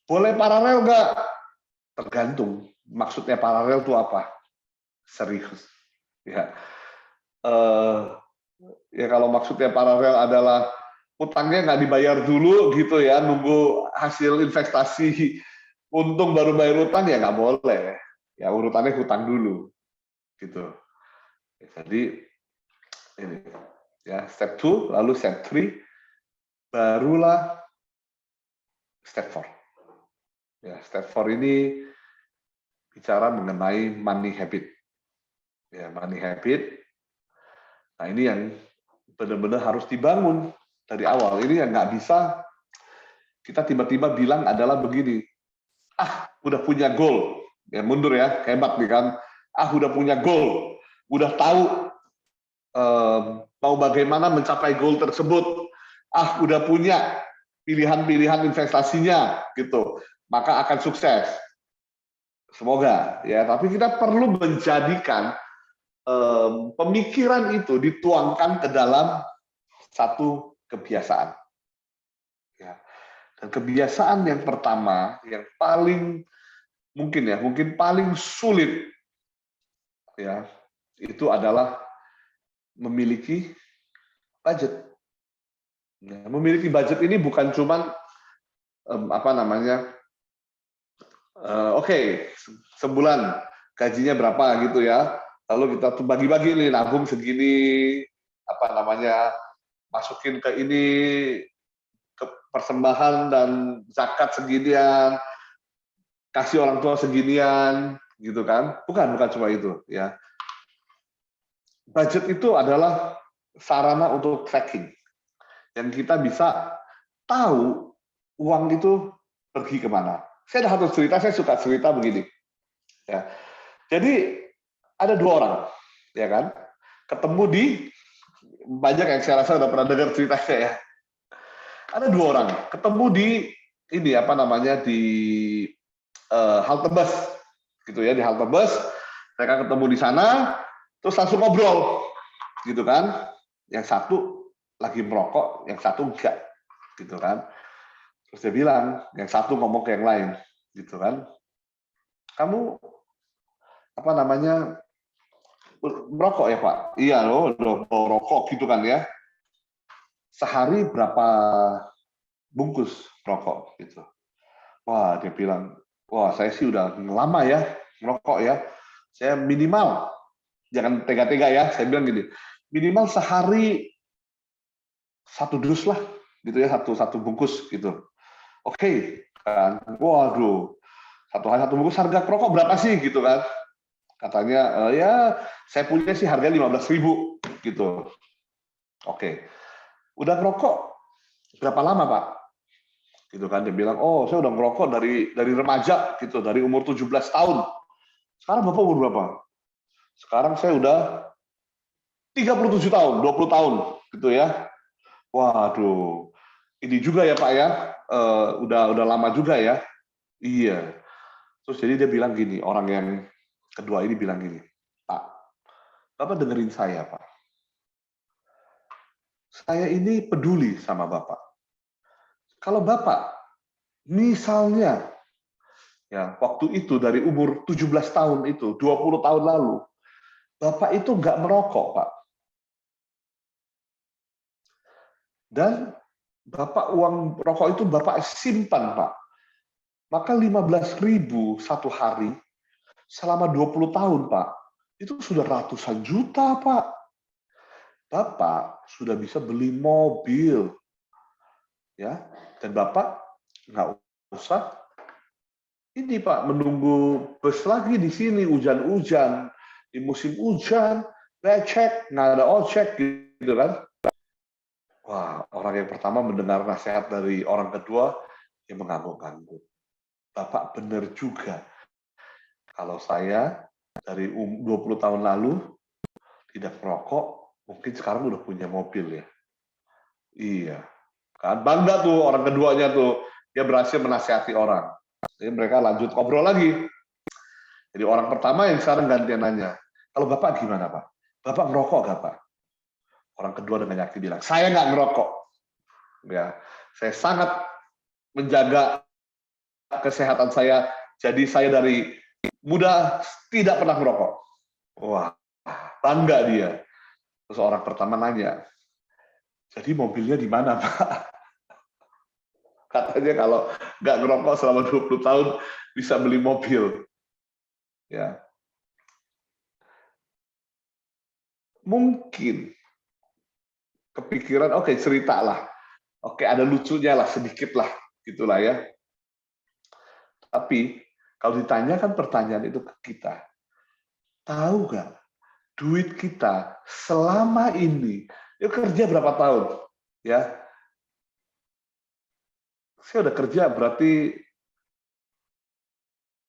Speaker 1: Boleh paralel nggak? Tergantung. Maksudnya paralel itu apa? Serius. Ya. Ya kalau maksudnya paralel adalah utangnya nggak dibayar dulu gitu ya, nunggu hasil investasi untung baru bayar utang, ya nggak boleh. Ya urutannya hutang dulu gitu. Jadi ini ya, step 2, lalu step 3, barulah step 4. Ya, step 4 ini bicara mengenai money habit. Ya, money habit. Nah, ini yang benar-benar harus dibangun dari awal. Ini yang nggak bisa kita tiba-tiba bilang adalah begini, udah punya goal, ya mundur ya, hebat nih kan, udah punya goal, udah tahu mau bagaimana mencapai goal tersebut, udah punya pilihan-pilihan investasinya, gitu, maka akan sukses. Semoga ya, tapi kita perlu menjadikan pemikiran itu dituangkan ke dalam satu kebiasaan. Ya. Dan kebiasaan yang pertama, yang paling mungkin paling sulit, ya, itu adalah memiliki budget. Ya, memiliki budget ini bukan cuman oke, sebulan gajinya berapa gitu ya, lalu kita tuh bagi-bagi nih, nabung segini, masukin ke ini, ke persembahan dan zakat seginian, kasih orang tua seginian, gitu kan? Bukan cuma itu, ya. Budget itu adalah sarana untuk tracking, yang kita bisa tahu uang itu pergi kemana. Saya ada satu cerita, saya suka cerita begini. Ya. Jadi ada 2 orang, ya kan, ketemu di, banyak yang saya rasa udah pernah dengar ceritanya ya. Ada 2 orang ketemu di ini di halte bus, gitu ya, di halte bus. Mereka ketemu di sana, terus langsung ngobrol, gitu kan. Yang satu lagi merokok, yang satu enggak, gitu kan. Terus dia bilang, yang satu ngomong ke yang lain, gitu kan. Kamu merokok ya Pak? Iya loh, rokok gitu kan ya. Sehari berapa bungkus rokok gitu. Wah, dia bilang, wah saya sih udah lama ya merokok ya. Saya minimal, jangan tega-tega ya, saya bilang gini, minimal sehari 1 dus lah, gitu ya, satu bungkus gitu. Oke, kan, waduh, 1 hari 1 bungkus, harga rokok berapa sih gitu kan? Katanya, ya saya punya sih harganya 15.000 gitu. Oke, udah ngerokok berapa lama Pak? Gitu kan, dia bilang, oh saya udah ngerokok dari remaja gitu, dari umur 17 tahun. Sekarang Bapak umur berapa? Sekarang saya udah 37 tahun, 20 tahun gitu ya. Waduh, ini juga ya Pak ya, udah lama juga ya. Iya. Terus jadi dia bilang gini, orang yang kedua ini bilang gini, Pak, Bapak dengerin saya Pak. Saya ini peduli sama Bapak. Kalau Bapak misalnya Ya, waktu itu dari umur 17 tahun itu, 20 tahun lalu, Bapak itu nggak merokok, Pak. Dan Bapak uang rokok itu Bapak simpan, Pak. Maka 15.000 satu hari selama 20 tahun, Pak. Itu sudah ratusan juta, Pak. Bapak sudah bisa beli mobil, ya. Dan Bapak nggak usah ini, Pak, menunggu bus lagi di sini, hujan-hujan, di musim hujan, becek, nggak ada ojek, gitu kan. Wah, orang yang pertama mendengar nasihat dari orang kedua, yang mengangguk-angguk. Bapak benar juga. Kalau saya dari 20 tahun lalu tidak merokok, mungkin sekarang udah punya mobil ya. Iya. Kan bangga tuh orang keduanya tuh. Dia berhasil menasihati orang. Jadi mereka lanjut ngobrol lagi. Jadi orang pertama yang sekarang gantian nanya, kalau Bapak gimana, Pak? Bapak merokok nggak, Pak? Orang kedua dengan yakin bilang, saya nggak merokok. Ya, saya sangat menjaga kesehatan saya. Jadi saya dari muda tidak pernah merokok. Wah, bangga dia. Terus orang pertama nanya, jadi mobilnya di mana, Pak? Katanya kalau nggak ngerokok selama 20 tahun bisa beli mobil. Ya, mungkin kepikiran, oke, cerita lah. Oke, ada lucunya lah, sedikit lah, gitulah ya. Tapi kalau ditanyakan pertanyaan itu ke kita, tahu nggak duit kita selama ini, ya kerja berapa tahun? Ya, saya udah kerja berarti,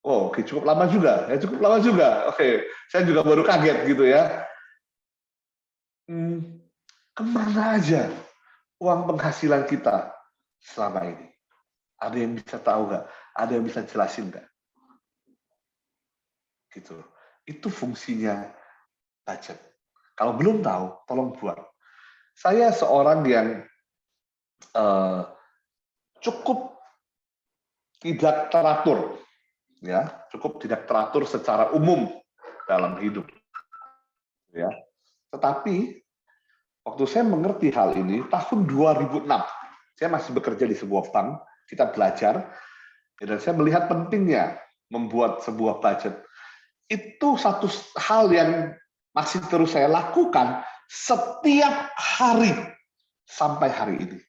Speaker 1: oh, oke, cukup lama juga, ya cukup lama juga. Oke, saya juga baru kaget gitu ya. Kemana aja uang penghasilan kita selama ini? Ada yang bisa tahu nggak? Ada yang bisa jelasin nggak? Gitu. Itu fungsinya budget. Kalau belum tahu, tolong buat. Saya seorang yang cukup tidak teratur, ya, cukup tidak teratur secara umum dalam hidup, ya. Tetapi waktu saya mengerti hal ini tahun 2006, saya masih bekerja di sebuah bank, kita belajar, dan saya melihat pentingnya membuat sebuah budget. Itu satu hal yang masih terus saya lakukan setiap hari sampai hari ini.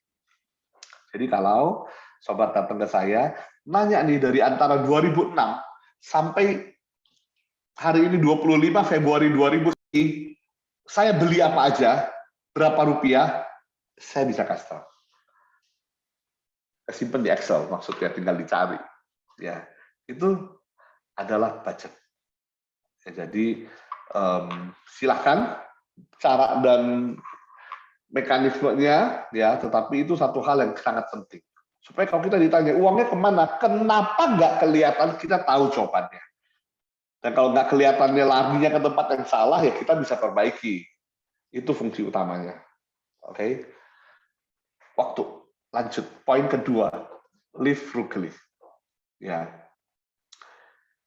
Speaker 1: Jadi kalau sobat datang ke saya, nanya nih dari antara 2006 sampai hari ini 25 Februari 2000, saya beli apa aja, berapa rupiah, saya bisa kasih tahu. Simpan di Excel, maksudnya tinggal dicari. Ya, itu adalah budget. Ya, jadi silakan cara dan mekanismenya, ya, tetapi itu satu hal yang sangat penting. Supaya kalau kita ditanya uangnya kemana, kenapa nggak kelihatan, kita tahu jawabannya. Dan kalau nggak kelihatannya larinya ke tempat yang salah, ya kita bisa perbaiki. Itu fungsi utamanya. Oke. Waktu. Lanjut. Poin kedua, live frugally. Ya.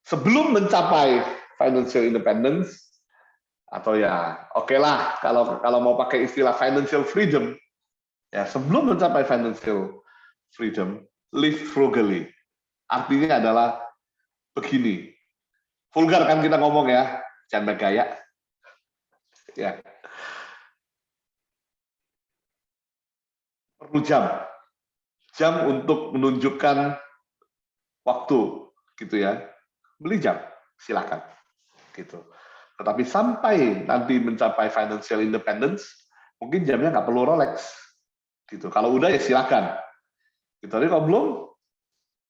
Speaker 1: Sebelum mencapai financial independence, atau ya oke lah kalau mau pakai istilah financial freedom, ya sebelum mencapai financial freedom, live frugally. Artinya adalah begini, vulgar kan kita ngomong ya, jangan bergaya. Ya. Perlu jam untuk menunjukkan waktu, gitu ya. Beli jam, silakan, gitu. Tetapi sampai nanti mencapai financial independence, mungkin jamnya nggak perlu Rolex, gitu. Kalau udah ya silakan. Gitu. Tapi kalau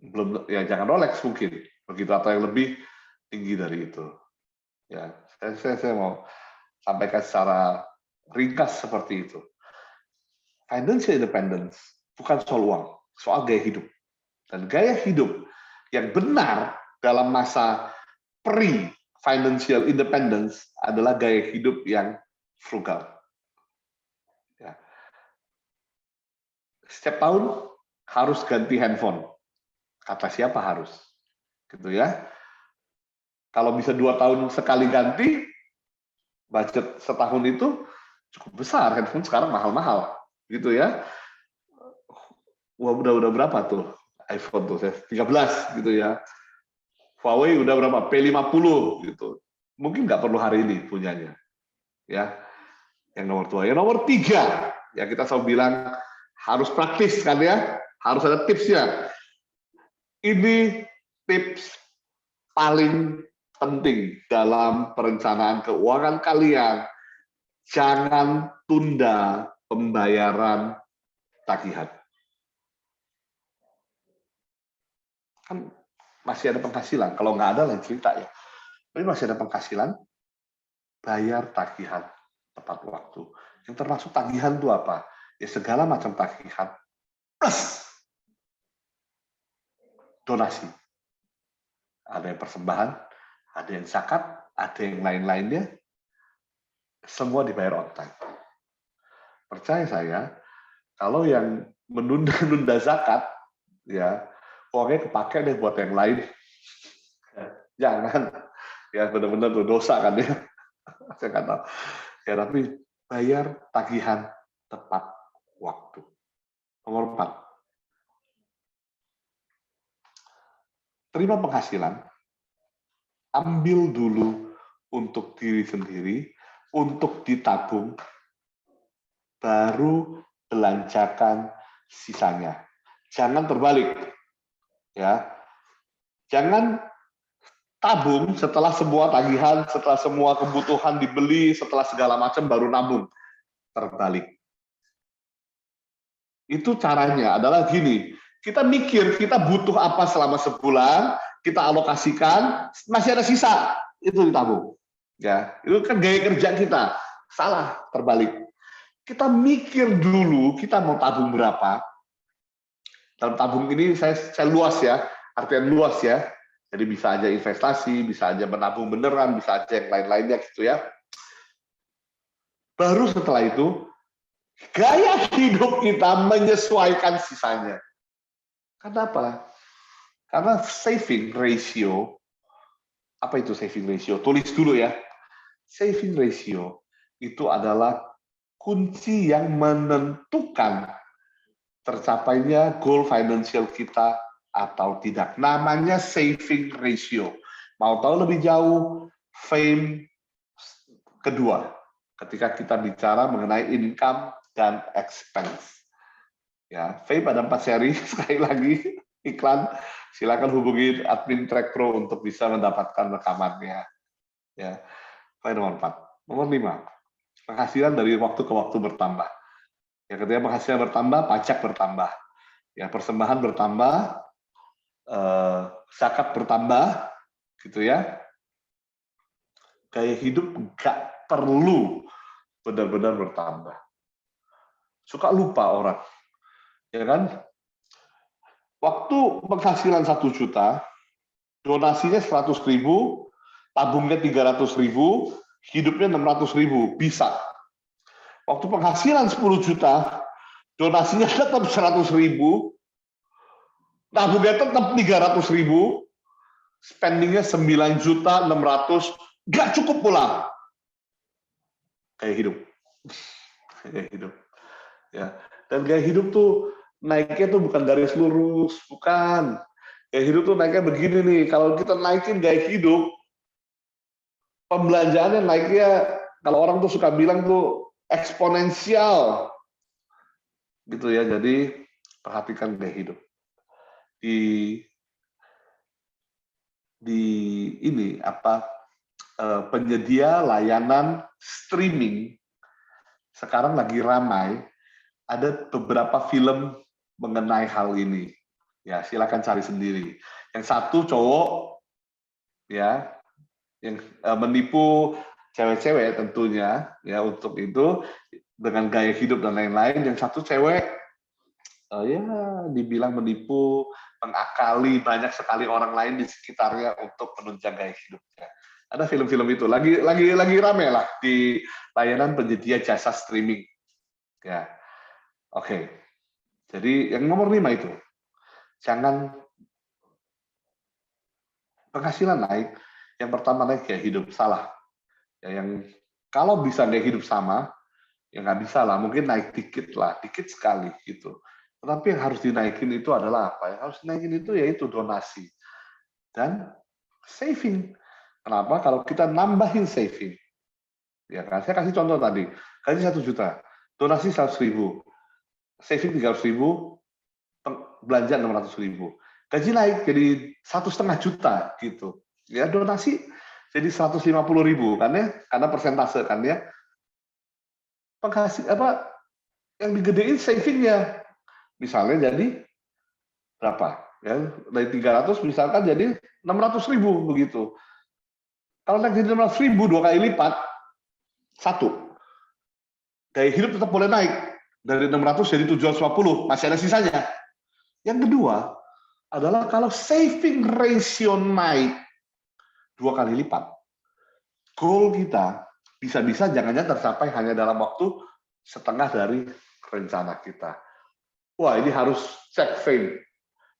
Speaker 1: belum ya jangan Rolex mungkin, begitu, atau yang lebih tinggi dari itu. Ya, saya mau sampaikan secara ringkas seperti itu. Financial independence bukan soal uang, soal gaya hidup. Dan gaya hidup yang benar dalam masa pre-financial independence adalah gaya hidup yang frugal. Ya. Setiap tahun harus ganti handphone. Kata siapa harus? gitu ya. Kalau bisa 2 tahun sekali ganti, budget setahun itu cukup besar. Handphone sekarang mahal-mahal, gitu ya. Wah, udah berapa tuh iPhone tuh? 13 gitu ya. Huawei udah berapa? P50 gitu. Mungkin nggak perlu hari ini punyanya, ya. Yang nomor 2, yang nomor 3, ya kita selalu bilang harus praktis kan ya, harus ada tipsnya. Ini tips paling penting dalam perencanaan keuangan kalian. Jangan tunda pembayaran tagihan. Kan masih ada penghasilan. Kalau nggak ada lain cerita ya. Tapi masih ada penghasilan, bayar tagihan tepat waktu. Yang termasuk tagihan itu apa? Ya segala macam tagihan plus donasi. Ada yang persembahan, ada yang zakat, ada yang lain-lainnya. Semua dibayar on time. Percaya saya, kalau yang menunda-nunda zakat, ya uangnya kepake deh buat yang lain. Jangan, ya benar-benar dosa kan ya. Saya nggak tahu. Ya tapi bayar tagihan tepat waktu. Nomor 4, terima penghasilan, ambil dulu untuk diri sendiri, untuk ditabung, baru belanjakan sisanya. Jangan terbalik, ya. Jangan tabung setelah semua tagihan, setelah semua kebutuhan dibeli, setelah segala macam baru nabung. Terbalik. Itu caranya adalah gini, kita mikir kita butuh apa selama sebulan, kita alokasikan, masih ada sisa, itu ditabung. Ya, itu kan gaya kerja kita. Salah, terbalik. Kita mikir dulu kita mau tabung berapa. Dalam tabung ini saya luas ya, artian luas ya. Jadi bisa aja investasi, bisa aja menabung beneran, bisa aja yang lain-lainnya gitu ya. Baru setelah itu, gaya hidup kita menyesuaikan sisanya. Kenapa? Karena saving ratio, apa itu saving ratio? Tulis dulu ya. Saving ratio itu adalah kunci yang menentukan tercapainya goal financial kita atau tidak. Namanya saving ratio. Mau tahu lebih jauh, fame kedua, ketika kita bicara mengenai income dan expense. Ya, fame ada 4 seri, sekali lagi iklan, silakan hubungi admin Track Pro untuk bisa mendapatkan rekamannya. Ya, nomor 4. Nomor 5, penghasilan dari waktu ke waktu bertambah. Ya, ketika penghasilan bertambah, pajak bertambah. Ya, persembahan bertambah, zakat bertambah, gitu ya. Gaya hidup nggak perlu benar-benar bertambah. Suka lupa orang, ya kan? Waktu penghasilan 1 juta, donasinya 100.000, tabungnya 300.000, hidupnya 600.000, bisa. Waktu penghasilan 10 juta, donasinya tetap 100.000, tabungnya tetap 300.000, spendingnya 9.600.000, nggak cukup pula. Gaya hidup. Gaya hidup. Ya. Dan gaya hidup tuh naiknya tuh bukan garis lurus, bukan. Gaya hidup tuh naiknya begini nih. Kalau kita naikin gaya hidup, pembelanjaannya naiknya, kalau orang tuh suka bilang tuh eksponensial. Gitu ya. Jadi perhatikan gaya hidup. Di ini apa penyedia layanan streaming sekarang lagi ramai, ada beberapa film mengenai hal ini. Ya, silakan cari sendiri. Yang satu cowok ya yang menipu cewek-cewek tentunya ya untuk itu dengan gaya hidup dan lain-lain. Yang satu cewek ya dibilang menipu, mengakali banyak sekali orang lain di sekitarnya untuk menunjang gaya hidupnya. Ada film-film itu lagi rame lah di layanan penyedia jasa streaming. Ya, oke. Jadi yang nomor 5 itu, jangan penghasilan naik, yang pertama naik gaya hidup, salah. Ya, yang kalau bisa gaya hidup sama, ya nggak bisa lah, mungkin naik dikit lah, dikit sekali gitu. Tetapi yang harus dinaikin itu adalah apa? Yang harus dinaikin itu yaitu donasi dan saving. Kenapa? Kalau kita nambahin saving, ya kan? Saya kasih contoh tadi, gaji 1 juta, donasi 100.000, saving 300.000, belanja 600.000. Gaji naik jadi 1,5 juta gitu. Ya donasi jadi 150.000 kan ya, karena persentase kan ya. Penghasil apa yang digedein savingnya, misalnya jadi berapa? Ya dari 300 misalkan jadi 600.000 begitu. Kalau naik jadi 600.000 2 kali lipat, satu, gaya hidup tetap boleh naik dari 600 jadi 750, masih ada sisanya. Yang kedua adalah kalau saving ratio naik 2 kali lipat, goal kita bisa-bisa jangan-jangan tercapai hanya dalam waktu setengah dari rencana kita. Wah, ini harus cek Fame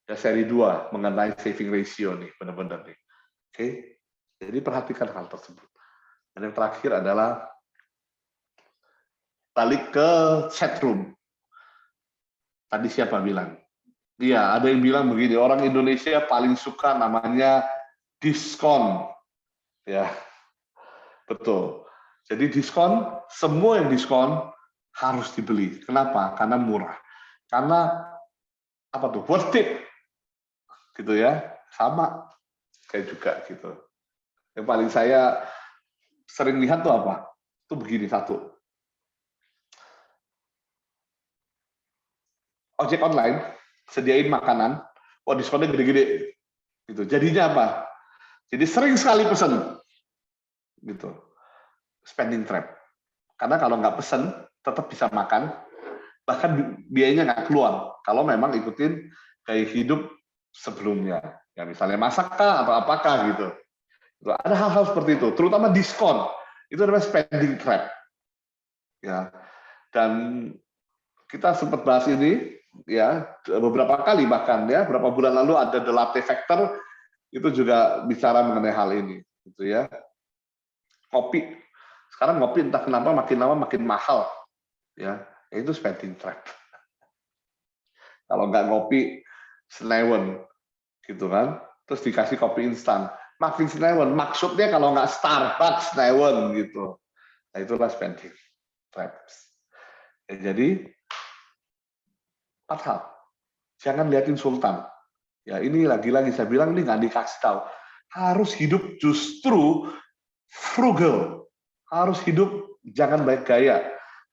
Speaker 1: ya, seri 2 mengenai saving ratio nih, benar-benar nih. Oke, jadi perhatikan hal tersebut. Dan yang terakhir adalah balik ke chat room. Tadi siapa bilang? Iya, ada yang bilang begini, orang Indonesia paling suka namanya diskon. Ya, betul. Jadi diskon, semua yang diskon harus dibeli. Kenapa? Karena murah. Karena apa tuh? Worth it. Gitu ya. Sama kayak juga gitu. Yang paling saya sering lihat tuh apa? Itu begini, satu. Ojek online sediain makanan, wah diskonnya gede-gede. Gitu. Jadinya apa? Jadi sering sekali pesan. Gitu. Spending trap. Karena kalau nggak pesan, tetap bisa makan, bahkan biayanya nggak keluar. Kalau memang ikutin gaya hidup sebelumnya. Ya misalnya masakkah atau apakah gitu. Ada hal-hal seperti itu, terutama diskon. Itu namanya spending trap. Ya. Dan kita sempat bahas ini ya beberapa kali, bahkan ya beberapa bulan lalu ada The Latte Factor itu juga bicara mengenai hal ini gitu ya. Kopi sekarang ngopi entah kenapa makin lama makin mahal ya, itu spending trap. Kalau nggak ngopi senewen gitu kan, terus dikasih kopi instan makin senewen, maksudnya kalau nggak Starbucks senewen gitu. Nah itulah spending traps ya. Jadi 4 hal. Jangan liatin sultan. Ya ini lagi-lagi saya bilang ini nggak dikasih tahu. Harus hidup justru frugal. Harus hidup jangan baik gaya.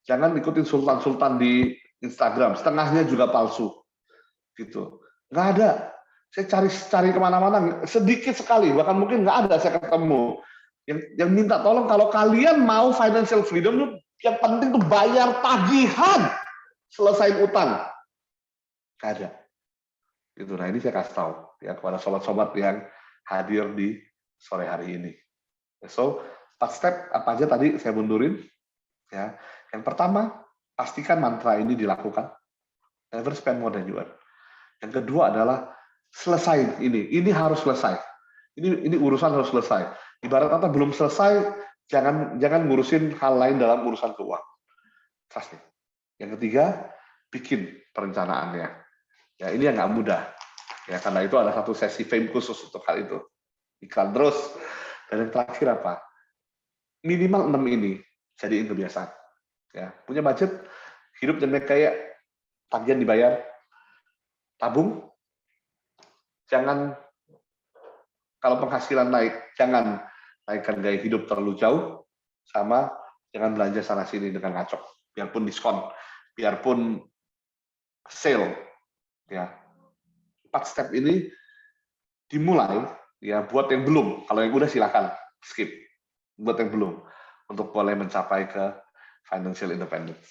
Speaker 1: Jangan ikutin sultan-sultan di Instagram. Setengahnya juga palsu. Gitu. Nggak ada. Saya cari kemana-mana sedikit sekali. Bahkan mungkin nggak ada saya ketemu yang minta tolong kalau kalian mau financial freedom, yang penting tuh bayar tagihan, selesaiin utang. Nggak ada. Gitu. Nah ini saya kasih tahu ya kepada sobat-sobat yang hadir di sore hari ini. So 4 step apa aja tadi saya mundurin. Ya, yang pertama pastikan mantra ini dilakukan. Never spend more than you earn. Yang kedua adalah selesai ini. Ini harus selesai. Ini urusan harus selesai. Ibarat kata belum selesai, jangan ngurusin hal lain dalam urusan keuangan. Trust me. Yang ketiga, bikin perencanaannya. Ya ini yang nggak mudah. Ya karena itu ada satu sesi Fame khusus untuk hal itu. Iklan terus. Dan yang terakhir apa? Minimal 6 ini jadiin kebiasaan. Ya, punya budget, hidup dan kayak tagihan dibayar, tabung. Jangan kalau penghasilan naik, jangan naikkan gaya hidup terlalu jauh, sama jangan belanja sana sini dengan ngacok. Biarpun diskon, biarpun sale, ya. 4 step ini dimulai ya buat yang belum. Kalau yang udah silakan skip. Buat yang belum untuk boleh mencapai ke financial independence.